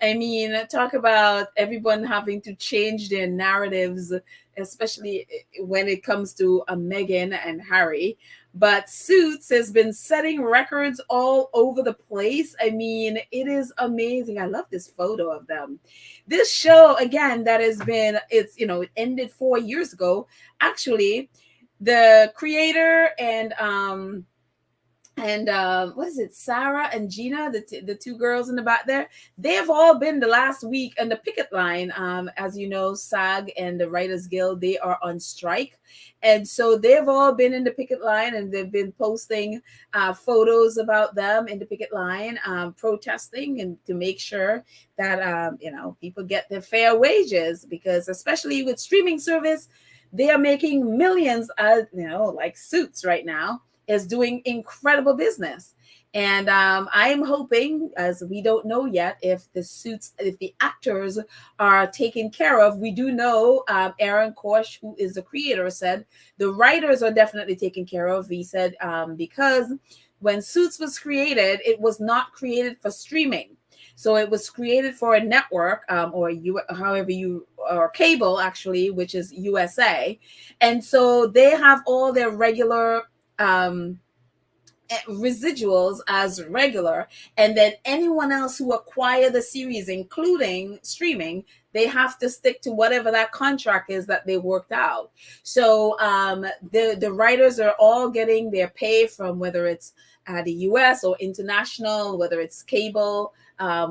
I mean, talk about everyone having to change their narratives, especially when it comes to Meghan and Harry. But Suits has been setting records all over the place. I mean, it is amazing. I love this photo of them. This show, again, that has been, it ended 4 years ago. Actually, the creator and and what is it, Sarah and Gina, the two girls in the back there, they have all been the last week on the picket line. As you know, SAG and the Writers Guild, they are on strike, and so they've all been in the picket line, and they've been posting photos about them in the picket line, protesting and to make sure that people get their fair wages, because especially with streaming service, they are making millions, like Suits right now is doing incredible business. And I'm hoping, as we don't know yet, if the actors are taken care of. We do know Aaron Korsh, who is the creator, said the writers are definitely taken care of. He said because when Suits was created, it was not created for streaming. So it was created for a network, however you, or cable actually, which is USA. And so they have all their regular um, residuals as regular, and then anyone else who acquire the series, including streaming, they have to stick to whatever that contract is that they worked out. So the writers are all getting their pay from, whether it's the US or international, whether it's cable,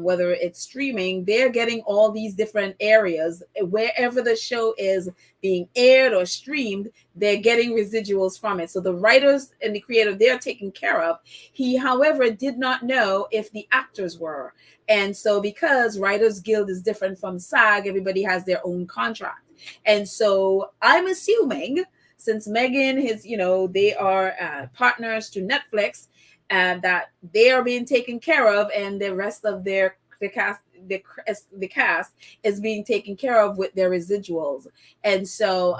whether it's streaming, they're getting all these different areas. Wherever the show is being aired or streamed, they're getting residuals from it. So the writers and the creator, they're taken care of. He, however, did not know if the actors were. And so because Writers Guild is different from SAG, everybody has their own contract. And so I'm assuming, since Meghan is, they are partners to Netflix, and that they are being taken care of, and the rest of the cast is being taken care of with their residuals. And so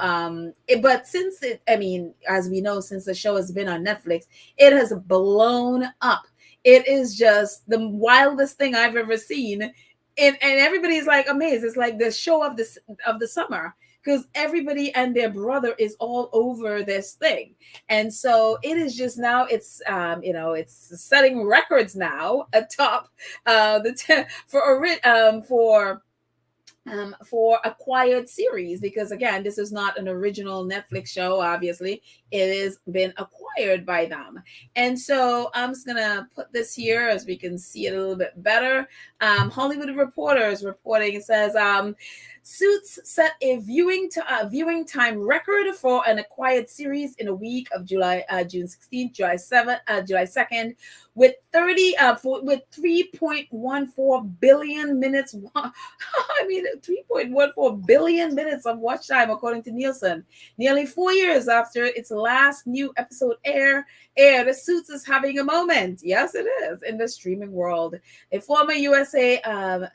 but since it, I mean, as we know, since the show has been on Netflix, it has blown up. It is just the wildest thing I've ever seen, and everybody's like amazed. It's like the show of the summer, because everybody and their brother is all over this thing. And so it is just now, it's setting records now atop for acquired series, because again, this is not an original Netflix show. Obviously, it has been acquired by them. And so I'm just gonna put this here as we can see it a little bit better. Hollywood Reporter is reporting. It says Suits set a viewing time record for an acquired series in a week of June 16th, July 7th, July 2nd, with 3.14 billion minutes. I mean, 3.14 billion minutes of watch time, according to Nielsen. Nearly 4 years after its last new episode the Suits is having a moment. Yes, it is, in the streaming world. A former USA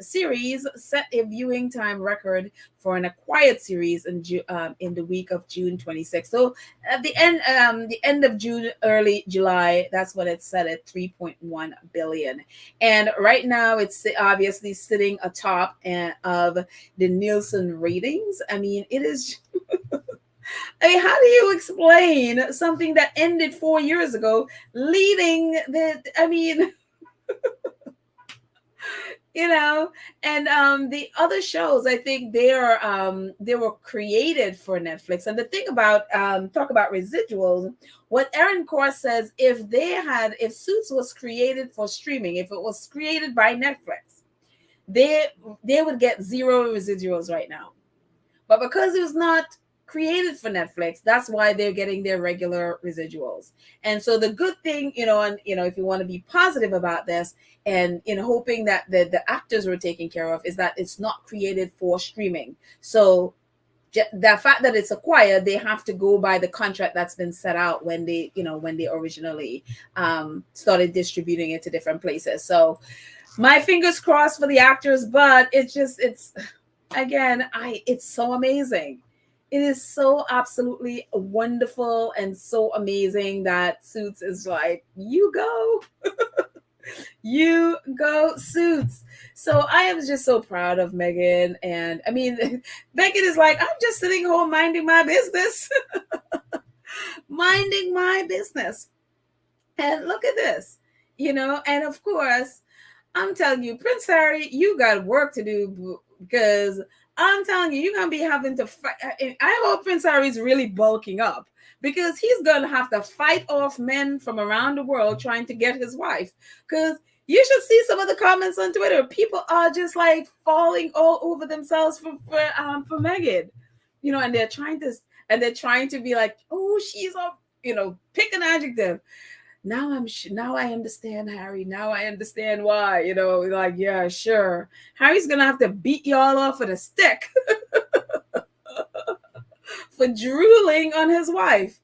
series set a viewing time record for an acquired series in the week of June 26th. So at the end of June, early July, that's when it's set at 3.1 billion. And right now, it's obviously sitting atop of the Nielsen ratings. I mean, it is. I mean, how do you explain something that ended 4 years ago, leading the? I mean, you know, and the other shows, I think they were created for Netflix. And the thing about talk about residuals, what Aaron Kors says, if Suits was created for streaming, if it was created by Netflix, they would get zero residuals right now. But because it was not created for Netflix, that's why they're getting their regular residuals. And so the good thing, if you want to be positive about this, and hoping that the actors were taken care of, is that it's not created for streaming. So the fact that it's acquired, they have to go by the contract that's been set out when they originally started distributing it to different places. So my fingers crossed for the actors, but it's again, it's so amazing. It is so absolutely wonderful and so amazing that Suits is like, you go. You go, Suits. So I am just so proud of Meghan. And I mean, Meghan is like, I'm just sitting home minding my business. Minding my business. And look at this, and of course, I'm telling you, Prince Harry, you got work to do, because I'm telling you, you're gonna be having to fight. I hope Prince Harry's really bulking up, because he's gonna have to fight off men from around the world trying to get his wife. Because you should see some of the comments on Twitter. People are just like falling all over themselves for Meghan, and they're trying to be like, oh, she's a, pick an adjective. Now I understand Harry. Now I understand why. Like, yeah, sure. Harry's gonna have to beat y'all off with a stick for drooling on his wife.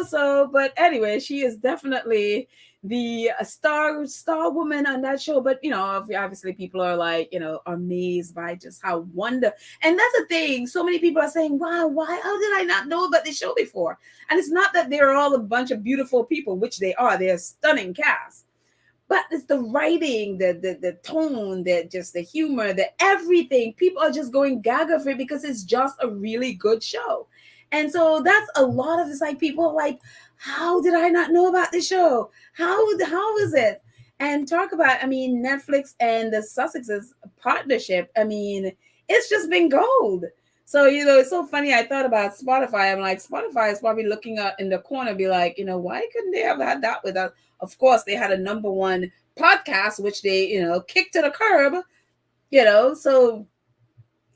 So, but anyway, she is definitely the star woman on that show. But obviously people are like, amazed by just how wonder. And that's the thing, so many people are saying, wow, why, how did I not know about this show before? And it's not that they're all a bunch of beautiful people, which they're a stunning cast, but it's the writing, the tone, just the humor, the everything. People are just going gaga for it because it's just a really good show. And so that's a lot of it's like people are like, how did I not know about this show? How is it? And talk about, I mean, Netflix and the Sussex's partnership. I mean, it's just been gold. So, it's so funny. I thought about Spotify. I'm like, Spotify is probably looking up in the corner, be like, why couldn't they have had that with us? Of course, they had a number one podcast, which they, kicked to the curb, so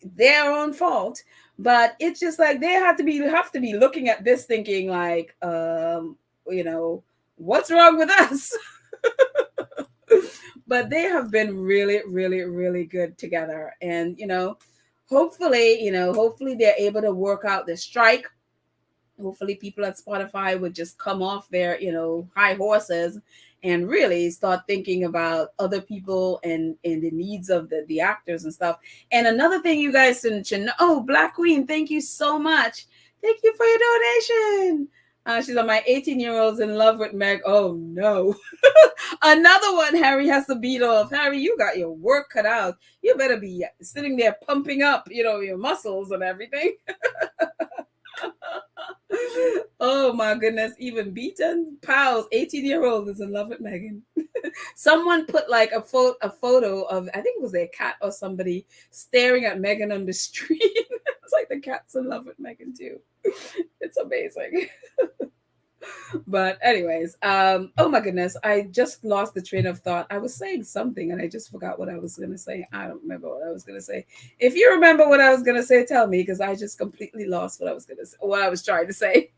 their own fault. But it's just like they have to be looking at this thinking like, you know, what's wrong with us? But they have been really, really, really good together. And, hopefully they're able to work out the strike. Hopefully people at Spotify would just come off their, high horses and really start thinking about other people and the needs of the actors and stuff. And another thing you guys should know, oh, Black Queen, thank you so much. Thank you for your donation. She's on my 18-year-old's in love with Meg. Oh no. Another one Harry has to beat off. Harry, you got your work cut out. You better be sitting there pumping up, your muscles and everything. Oh my goodness, even beaten pals, 18-year-old is in love with Meghan. Someone put like a photo of, I think it was their cat or somebody staring at Meghan on the street. It's like the cat's in love with Meghan too. It's amazing. But anyways, oh my goodness, I just lost the train of thought. I was saying something and I just forgot what I was gonna say. I don't remember what I was gonna say. If you remember what I was gonna say, tell me, because I just completely lost what I was gonna say, what I was trying to say.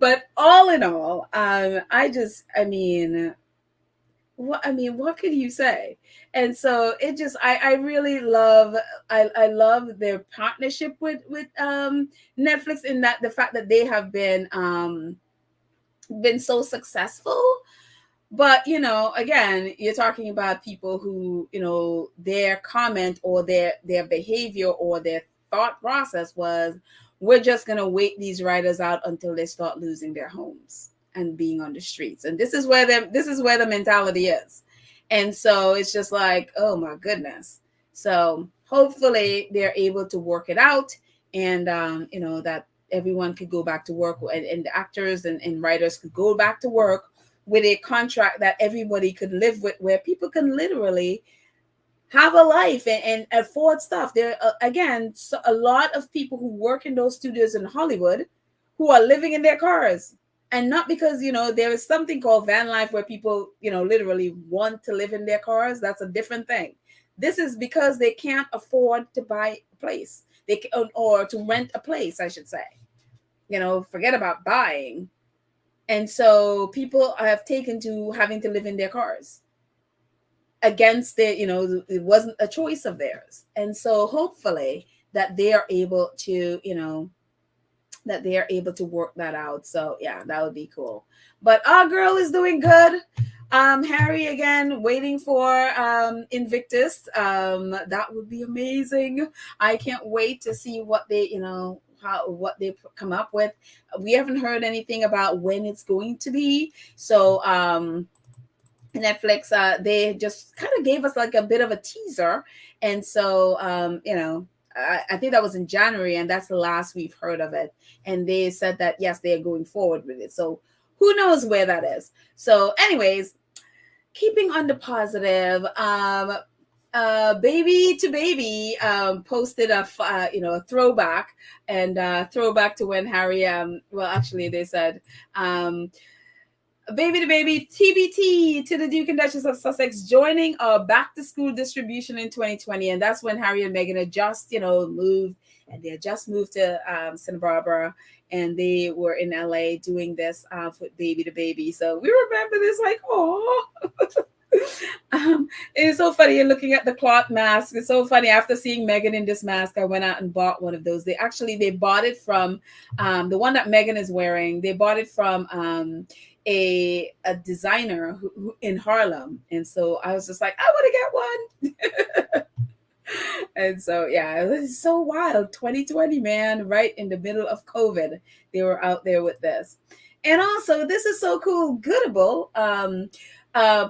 But all in all, what could you say? And so it just, I really love, I love their partnership with Netflix, in that the fact that they have been so successful. But again, you're talking about people who, their comment or their behavior or their thought process was, we're just going to wait these writers out until they start losing their homes and being on the streets. And this is where the mentality is. And so it's just like, oh my goodness. So hopefully they're able to work it out, and that everyone could go back to work, and the actors and writers could go back to work with a contract that everybody could live with, where people can literally have a life and afford stuff. There again, so a lot of people who work in those studios in Hollywood who are living in their cars, and not because there is something called van life where people literally want to live in their cars. That's a different thing. This is because they can't afford to buy a place, they can, or to rent a place, I should say. Forget about buying. And so people have taken to having to live in their cars against it. It wasn't a choice of theirs. And so hopefully that they are able to work that out. So yeah, that would be cool. But our girl is doing good. Harry, again, waiting for Invictus. That would be amazing. I can't wait to see what they what they come up with. We haven't heard anything about when it's going to be. So Netflix, they just kind of gave us like a bit of a teaser. And so I think that was in January, and that's the last we've heard of it. And they said that yes, they are going forward with it. So who knows where that is. So anyways, keeping on the positive, Baby to Baby posted a throwback, and throwback to when Harry well, actually they said um Baby to Baby TBT to the Duke and Duchess of Sussex joining a back to school distribution in 2020. And that's when Harry and Meghan had just, moved, and they had just moved to Santa Barbara, and they were in LA doing this for Baby to Baby. So we remember this like, oh. It's so funny. And looking at the cloth mask, it's so funny. After seeing Meghan in this mask, I went out and bought one of those. They bought it from the one that Meghan is wearing. They bought it from a designer who in Harlem, and so I was just like, I want to get one. And so yeah, it was so wild. 2020, man, right in the middle of COVID, they were out there with this. And also, this is so cool. Goodable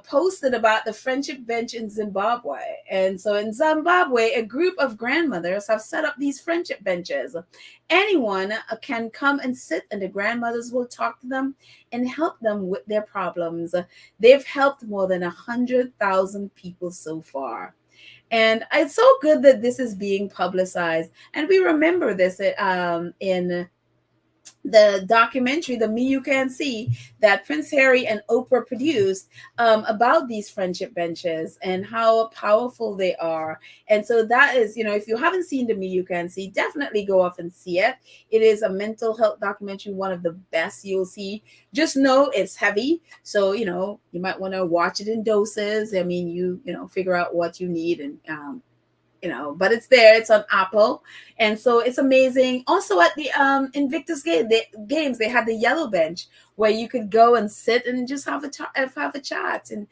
posted about the friendship bench in Zimbabwe. And so in Zimbabwe, a group of grandmothers have set up these friendship benches. Anyone can come and sit, and the grandmothers will talk to them and help them with their problems. They've helped more than 100,000 people so far. And it's so good that this is being publicized. And we remember this in the documentary, The Me You Can See, that Prince Harry and Oprah produced about these friendship benches and how powerful they are. And so that is, if you haven't seen The Me You Can See, definitely go off and see it. It is a mental health documentary, one of the best you'll see. Just know it's heavy. So, you might want to watch it in doses. I mean, figure out what you need, and but it's there. It's on Apple, and so it's amazing. Also at the Invictus games, they had the yellow bench where you could go and sit and just have a chat, and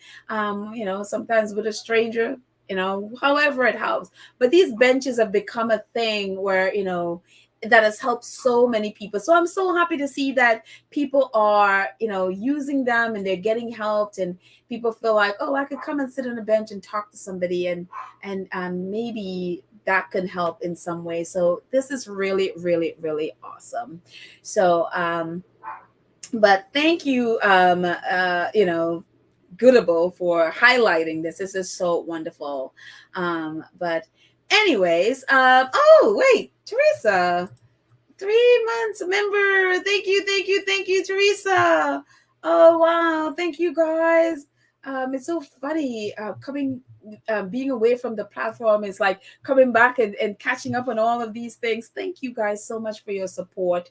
sometimes with a stranger, however it helps. But these benches have become a thing where that has helped so many people. So I'm so happy to see that people are using them, and they're getting helped, and people feel like, oh, I could come and sit on a bench and talk to somebody, and maybe that can help in some way. So this is really, really, really awesome. So but thank you, Goodable, for highlighting this. This is so wonderful. But anyways, oh wait, Teresa, 3 months member. Thank you, thank you, thank you, Teresa. Oh wow, thank you guys. It's so funny coming being away from the platform is like coming back and catching up on all of these things. Thank you guys so much for your support.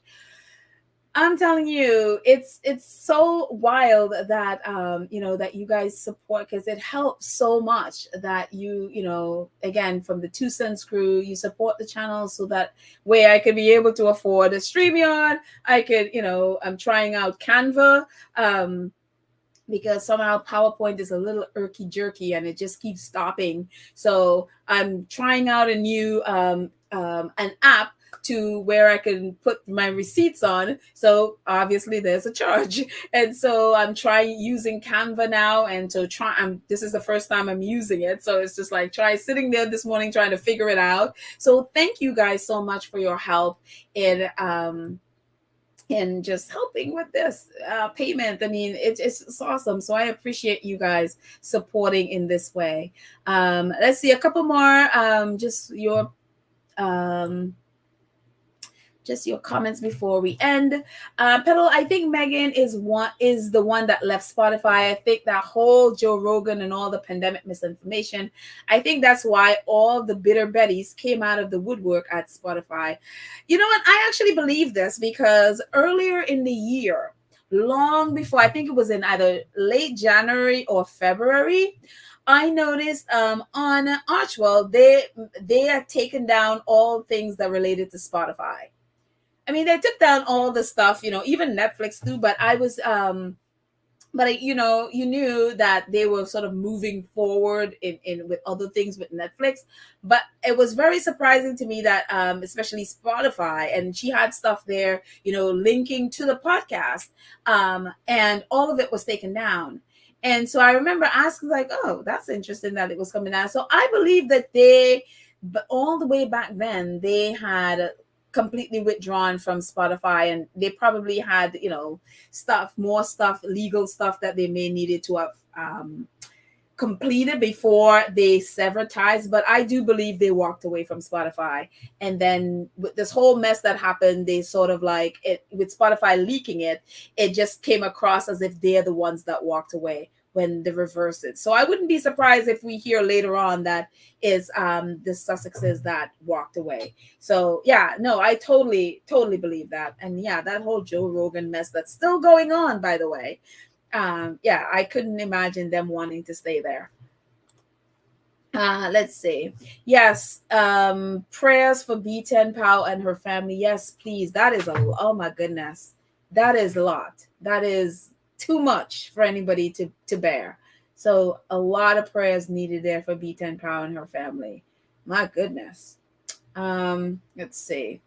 I'm telling you, it's so wild that that you guys support, because it helps so much that again, from the 2 Cents crew, you support the channel so that way I could be able to afford a StreamYard. I could, I'm trying out Canva. Because somehow PowerPoint is a little irky jerky and it just keeps stopping. So I'm trying out a new an app to where I can put my receipts on. So obviously there's a charge. And so I'm trying using Canva now. And so this is the first time I'm using it. So it's just like sitting there this morning trying to figure it out. So thank you guys so much for your help in and just helping with this payment. I mean, it's awesome. So I appreciate you guys supporting in this way. Let's see a couple more. Um, just your comments before we end. Petal, I think Meghan is the one that left Spotify. I think that whole Joe Rogan and all the pandemic misinformation, I think that's why all the bitter Bettys came out of the woodwork at Spotify. You know what? I actually believe this because earlier in the year, long before, I think it was in either late January or February, I noticed on Archwell they had taken down all things that related to Spotify. I mean, they took down all the stuff, even Netflix too. But I was, you knew that they were sort of moving forward in with other things with Netflix. But it was very surprising to me that, especially Spotify, and she had stuff there, linking to the podcast, and all of it was taken down. And so I remember asking, like, oh, that's interesting that it was coming down. So I believe that but all the way back then, they had completely withdrawn from Spotify, and they probably had more stuff, legal stuff that they may needed to have completed before they severed ties, but I do believe they walked away from Spotify. And then with this whole mess that happened, they sort of like it with Spotify leaking it, it just came across as if they're the ones that walked away when they reverse it. So I wouldn't be surprised if we hear later on that is the Sussexes that walked away. So yeah, no, I totally believe that. And yeah, that whole Joe Rogan mess that's still going on, by the way. Yeah, I couldn't imagine them wanting to stay there. Let's see. Yes, prayers for B10 Pal and her family. Yes, please. That is oh my goodness. That is a lot. That is too much for anybody to bear. So a lot of prayers needed there for B10 Pal and her family. My goodness. Let's see.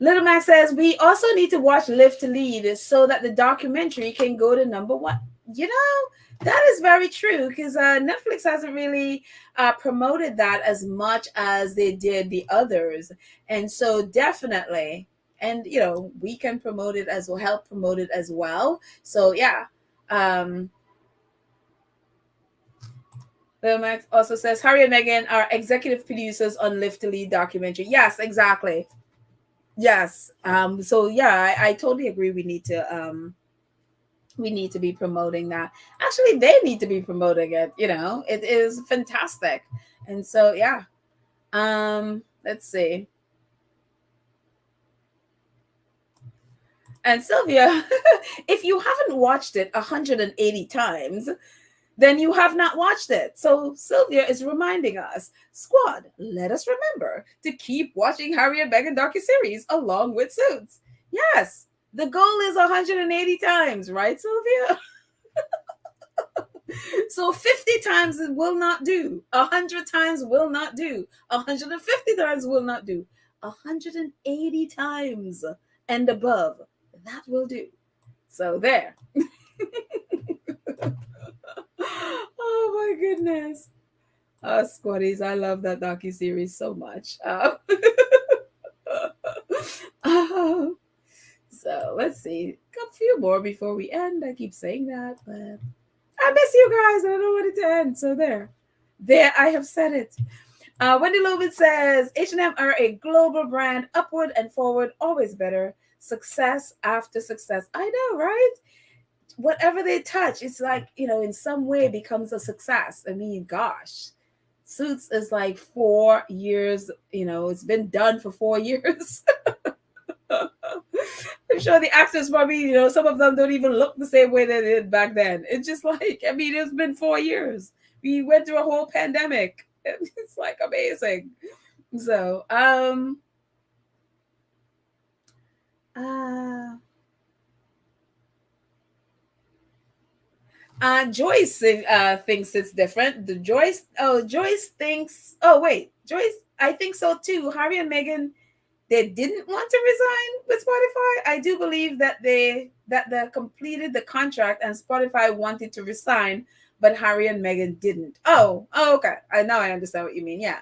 Little Mac says we also need to watch Live to Lead so that the documentary can go to number one. You know, that is very true because Netflix hasn't really promoted that as much as they did the others, and so definitely, and you know, we can promote it as well, help promote it as well. So yeah. Little Max also says Harry and Meghan are executive producers on Live to Lead documentary. Yes, exactly. Yes. So yeah, I totally agree. We need to be promoting that. Actually, they need to be promoting it. You know, it is fantastic. And so yeah. Let's see. And Sylvia, if you haven't watched it 180 times, then you have not watched it. So Sylvia is reminding us, squad, let us remember to keep watching Harry and Meghan docuseries along with Suits. Yes, the goal is 180 times, right, Sylvia? So 50 times it will not do. 100 times will not do. 150 times will not do. 180 times and above, that will do. So there. Oh my goodness. Squatties, I love that docu series so much. So let's see, a few more before we end. I keep saying that, but I miss you guys. I don't want it to end. So there, I have said it. Wendy Lovitt says H&M are a global brand, upward and forward, always better. Success after success. I know, right? Whatever they touch, it's like, you know, in some way becomes a success. I mean, gosh, Suits is like 4 years, you know, it's been done for 4 years. I'm sure the actors probably, you know, some of them don't even look the same way they did back then. It's just like, I mean, it's been 4 years. We went through a whole pandemic. It's like amazing. So, uh, Joyce thinks it's different. Joyce thinks. Oh wait, Joyce. I think so too. Harry and Meghan, they didn't want to resign with Spotify. I do believe that they completed the contract and Spotify wanted to resign, but Harry and Meghan didn't. Oh, okay. I understand what you mean. Yeah.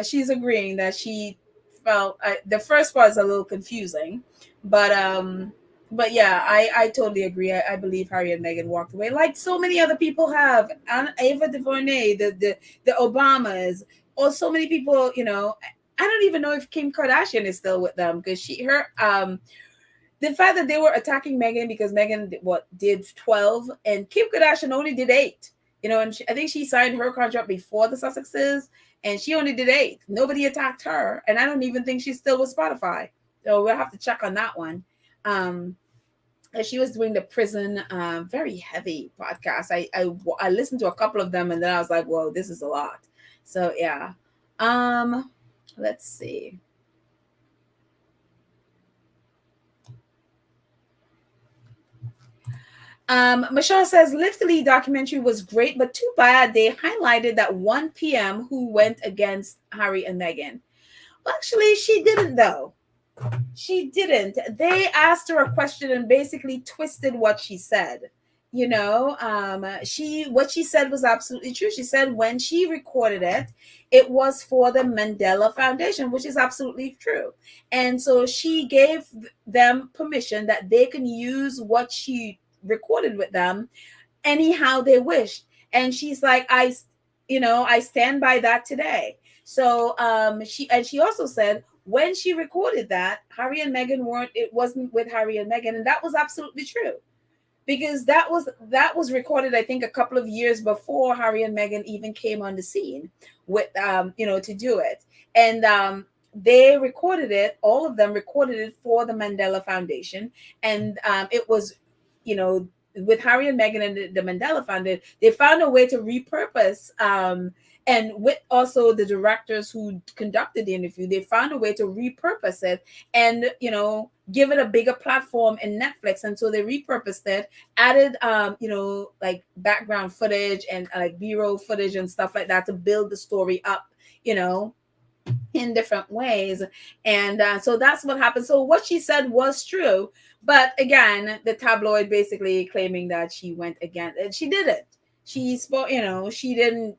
She's agreeing that she felt the first part is a little confusing, but yeah, I totally agree. I believe Harry and Meghan walked away like so many other people have, and Ava DuVernay, the Obamas, or so many people. You know, I don't even know if Kim Kardashian is still with them because the fact that they were attacking Meghan because Meghan did 12 and Kim Kardashian only did 8. You know, and I think she signed her contract before the Sussexes, and she only did 8. Nobody attacked her, and I don't even think she's still with Spotify. So we'll have to check on that one. She was doing the prison, very heavy podcast. I listened to a couple of them, and then I was like, "Whoa, this is a lot." So yeah. Let's see. Michelle says Live to Lead documentary was great, but too bad they highlighted that one PM who went against Harry and Meghan. Well, actually, she didn't though. She didn't. They asked her a question and basically twisted what she said. You know, what she said was absolutely true. She said when she recorded it, it was for the Mandela Foundation, which is absolutely true. And so she gave them permission that they can use what she recorded with them anyhow they wished. And she's like, I stand by that today. So she also said when she recorded that, Harry and Meghan weren't, it wasn't with Harry and Meghan, and that was absolutely true, because that was recorded, I think, a couple of years before Harry and Meghan even came on the scene with to do it. And they recorded it, all of them recorded it for the Mandela Foundation. And it was, you know with Harry and Meghan and the Mandela Foundation, they found a way to repurpose, and with also the directors who conducted the interview, they found a way to repurpose it and give it a bigger platform in Netflix. And so they repurposed it, added like background footage and like B-roll footage and stuff like that to build the story up, you know in different ways. And so that's what happened. So what she said was true, but again, the tabloid basically claiming that she went again, and she didn't. She spoke, she didn't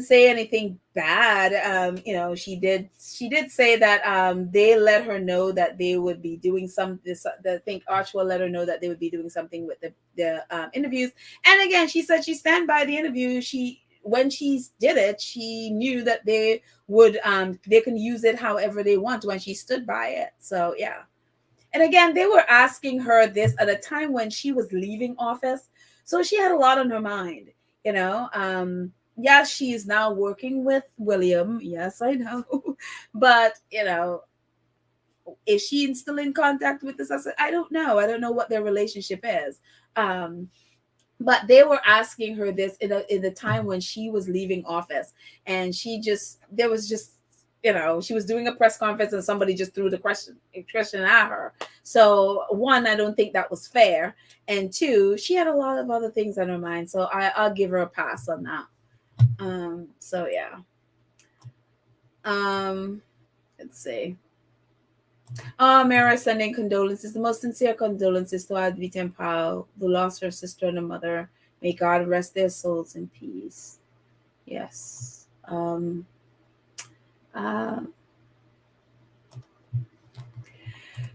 say anything bad. She did say that they let her know that they would be doing some this I think Archwell let her know that they would be doing something with the interviews. And again, she said she stand by the interview. She When she did it, she knew that they can use it however they want when she stood by it. So yeah. And again, they were asking her this at a time when she was leaving office. So she had a lot on her mind, you know. Yes, she is now working with William. Yes, I know. But, is she still in contact with this? I don't know. I don't know what their relationship is. Um, but they were asking her this in the time when she was leaving office, and there was just, she was doing a press conference and somebody just threw the question at her. So one, I don't think that was fair, and two, she had a lot of other things on her mind, so I'll give her a pass on that. So yeah. Let's see. Mara sending condolences, the most sincere condolences to Advita and Pal, who lost her sister and a mother. May God rest their souls in peace. Yes. Uh,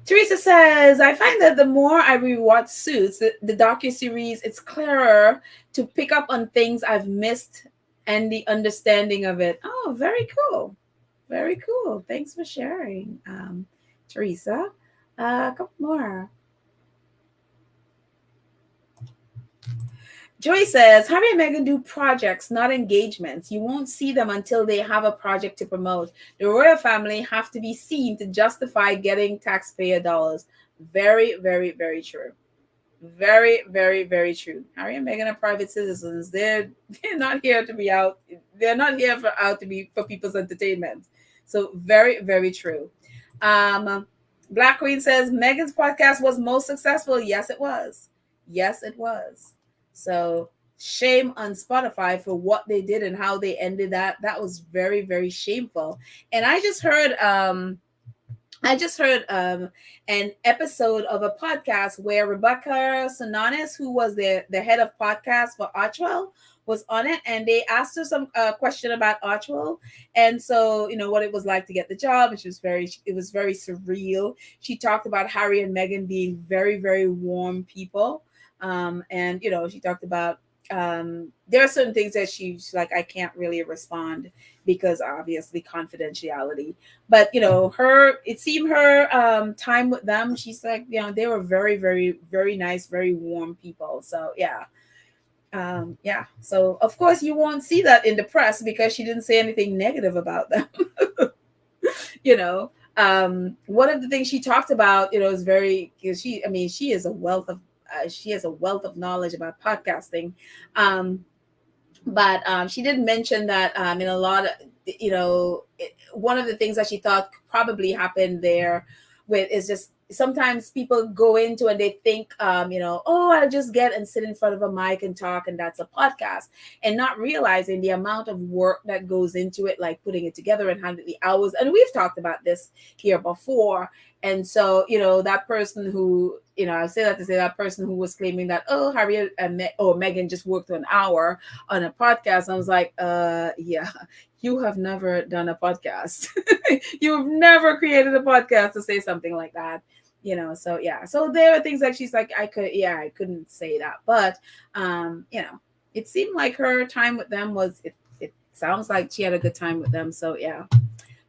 Teresa says, I find that the more I rewatch Suits, the docu-series, it's clearer to pick up on things I've missed and the understanding of it. Oh, very cool. Very cool. Thanks for sharing, Teresa. A couple more. Joy says, Harry and Meghan do projects, not engagements. You won't see them until they have a project to promote. The royal family have to be seen to justify getting taxpayer dollars. Very, very, very true. Very, very, very true. Harry and Meghan are private citizens. They're not here to be out. They're not here to be for people's entertainment. So very, very true. Black Queen says Meghan's podcast was most successful. Yes, it was. Yes, it was. So shame on Spotify for what they did and how they ended that. That was very, very shameful. And I just heard an episode of a podcast where Rebecca Sonanis, who was the head of podcast for Archwell, was on it, and they asked her some question about Archwell, and so what it was like to get the job, and it was very surreal. She talked about Harry and Meghan being very, very warm people, and she talked about there are certain things that she's like, I can't really respond because obviously confidentiality. But it seemed her time with them, she's like, they were very, very, very nice, very warm people. So yeah. Yeah. So of course you won't see that in the press because she didn't say anything negative about them. you know. One of the things she talked about, is very, because she is a wealth of she has a wealth of knowledge about podcasting. But she did mention that in a lot of, one of the things that she thought probably happened there with is just sometimes people go into and they think, oh, I'll just get and sit in front of a mic and talk, and that's a podcast, and not realizing the amount of work that goes into it, like putting it together and how the hours. And we've talked about this here before. And so, that person who, I say that to say that person who was claiming that, oh, Harriet or Meghan just worked an hour on a podcast. I was like, yeah, you have never done a podcast. You've never created a podcast to say something like that. So yeah, so there are things like she's like, I couldn't say that, but it seemed like her time with them it sounds like she had a good time with them. So yeah,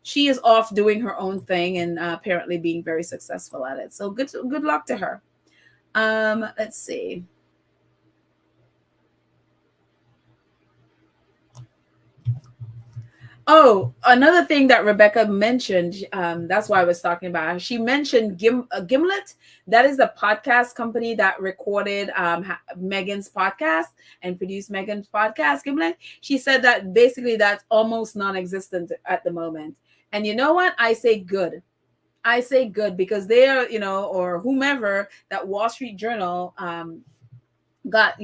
she is off doing her own thing and apparently being very successful at it. So good luck to her. Let's see. Oh, another thing that Rebecca mentioned, that's why I was talking about her. She mentioned Gimlet. That is the podcast company that recorded Meghan's podcast and produced Meghan's podcast, Gimlet. She said that basically that's almost non existent at the moment. And you know what? I say good. I say good because they are, or whomever that Wall Street Journal got,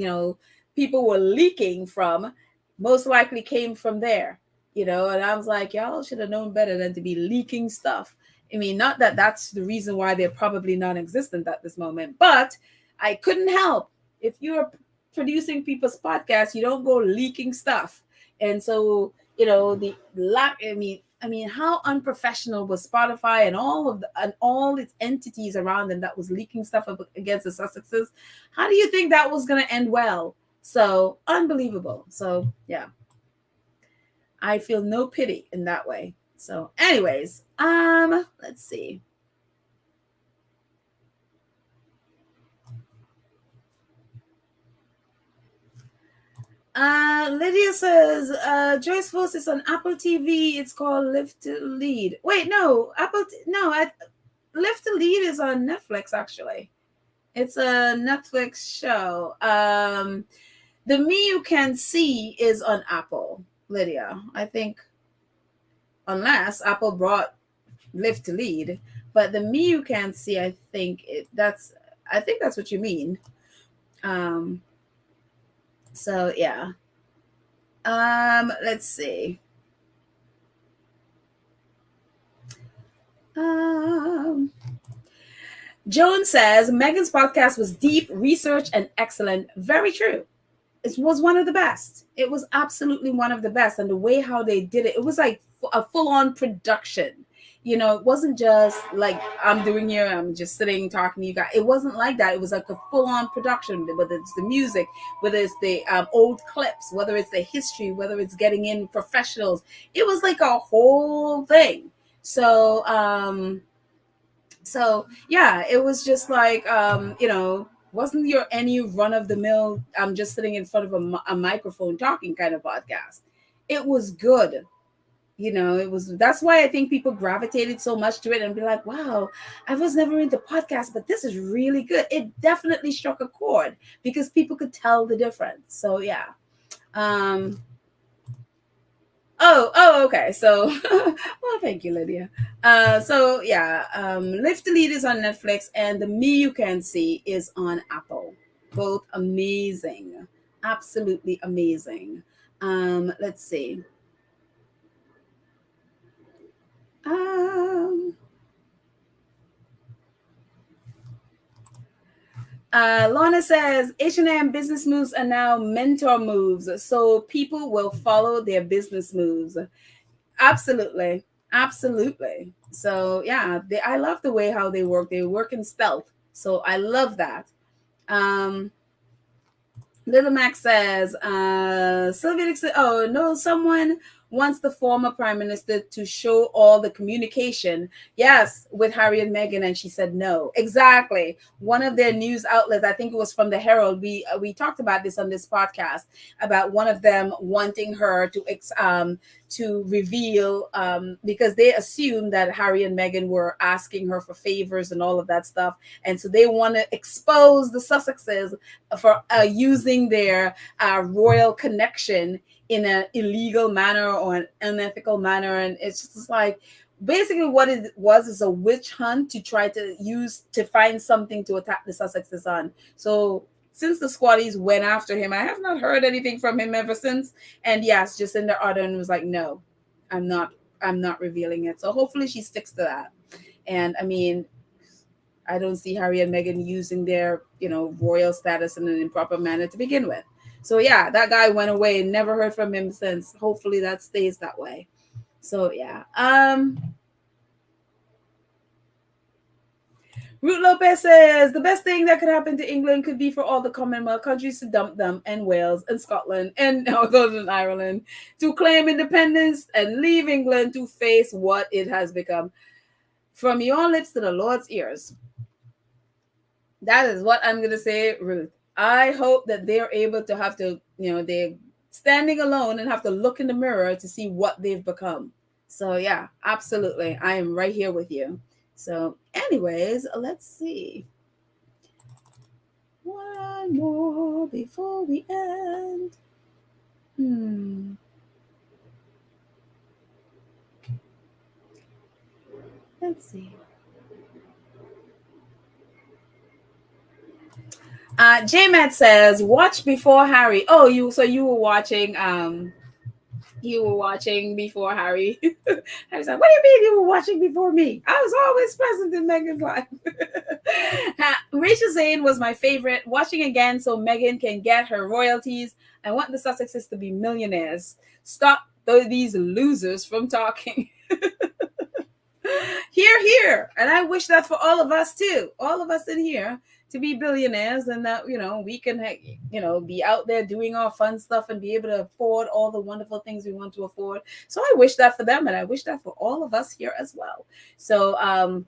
people were leaking from, most likely came from there, and I was like, y'all should have known better than to be leaking stuff. I mean, not that that's the reason why they're probably non-existent at this moment, but I couldn't help. If you're producing people's podcasts, you don't go leaking stuff. And so, the lack, I mean, how unprofessional was Spotify and all its entities around them that was leaking stuff against the Sussexes? How do you think that was going to end well? So unbelievable. So yeah, I feel no pity in that way. So, anyways, let's see. Lydia says, Joyce Voice is on Apple TV. It's called Live to Lead. Wait, no, Live to Lead is on Netflix, actually. It's a Netflix show. The Me You Can See is on Apple, Lydia. I think, unless Apple brought Live to Lead, but the Me You Can See, I think that's what you mean. Um, so yeah. Let's see. Um, Joan says Megan's podcast was deep, research, and excellent. Very true. It was one of the best. It was absolutely one of the best. And the way how they did it, it was like a full on production. It wasn't just like I'm doing here, I'm just sitting talking to you guys. It wasn't like that. It was like a full on production, whether it's the music, whether it's the old clips, whether it's the history, whether it's getting in professionals. It was like a whole thing. So yeah, it was just like wasn't your any run of the mill I'm just sitting in front of a microphone talking kind of podcast. It was good. It was, that's why I think people gravitated so much to it and be like, wow, I was never into podcasts, but this is really good. It definitely struck a chord because people could tell the difference. So yeah. um Oh, okay. So, well, thank you, Lydia. So yeah, Lift the Lead is on Netflix, and The Me You Can See is on Apple. Both amazing, absolutely amazing. Let's see. Um, Lorna says H&M business moves are now mentor moves, so people will follow their business moves. Absolutely. Absolutely. So yeah, I love the way how they work. They work in stealth. So I love that. Um, Little Max says, Sylvia Dixon, oh no, someone wants the former prime minister to show all the communication. Yes, with Harry and Meghan, and she said no. Exactly. One of their news outlets, I think it was from the Herald. We talked about this on this podcast about one of them wanting her to reveal because they assumed that Harry and Meghan were asking her for favors and all of that stuff, and so they want to expose the Sussexes for using their royal connection in an illegal manner or an unethical manner. And it's just like basically what it was is a witch hunt to try to use to find something to attack the Sussexes on. So since the squatties went after him, I have not heard anything from him ever since. And yes, Jacinda Ardern was like, no, I'm not I'm not revealing it. So hopefully she sticks to that. And I mean, I don't see Harry and Meghan using their, royal status in an improper manner to begin with. So yeah, that guy went away and never heard from him since. Hopefully that stays that way. So yeah. Root Lopez says the best thing that could happen to England could be for all the Commonwealth countries to dump them, and Wales and Scotland and Northern Ireland to claim independence and leave England to face what it has become. From your lips to the Lord's ears. That is what I'm going to say, Ruth. I hope that they're able to have to, they're standing alone and have to look in the mirror to see what they've become. So, yeah, absolutely. I am right here with you. So, anyways, let's see. One more before we end. Hmm. Let's see. JMAT says, "Watch before Harry." Oh, you were watching. You were watching before Harry. I was like, "What do you mean you were watching before me? I was always present in Meghan's life." Rachel Zane was my favorite. Watching again so Meghan can get her royalties. I want the Sussexes to be millionaires. Stop these losers from talking. Here. And I wish that for all of us too. All of us in here to be billionaires, and that, we can, be out there doing our fun stuff and be able to afford all the wonderful things we want to afford. So I wish that for them, and I wish that for all of us here as well. So,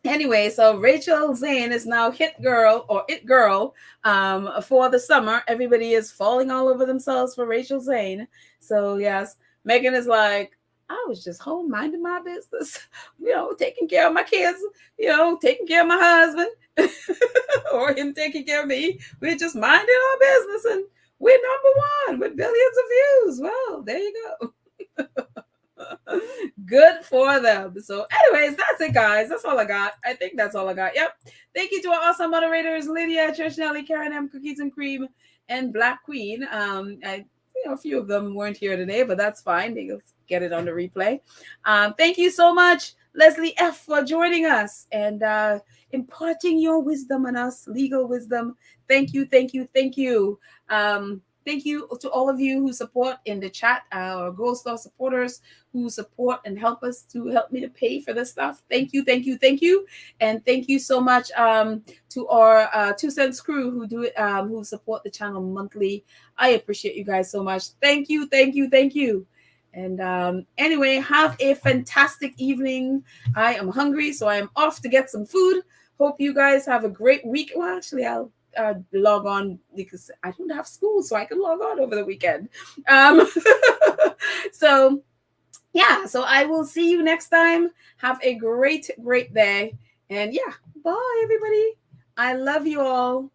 anyway, so Rachel Zane is now hit girl or it girl for the summer. Everybody is falling all over themselves for Rachel Zane. So yes, Meghan is like, I was just home minding my business, taking care of my kids, taking care of my husband, or him taking care of me. We're just minding our business, and we're number one with billions of views. Well, there you go. Good for them. So, anyways, that's it, guys. That's all I got. I think that's all I got. Yep. Thank you to our awesome moderators, Lydia, Trish Nelly, Karen M, Cookies and Cream, and Black Queen. A few of them weren't here today, but that's fine. They'll get it on the replay. Thank you so much, Leslie F, for joining us and imparting your wisdom on us, legal wisdom. Thank you. Thank you to all of you who support in the chat, our Gold Star supporters who support and help me to pay for this stuff. Thank you. And thank you so much to our 2 cents crew who do it, who support the channel monthly. I appreciate you guys so much. Thank you. And anyway, have a fantastic evening. I am hungry, so I am off to get some food. Hope you guys have a great week. Well, actually, I'll log on because I don't have school, so I can log on over the weekend. So yeah, so I will see you next time. Have a great day. And yeah, bye everybody. I love you all.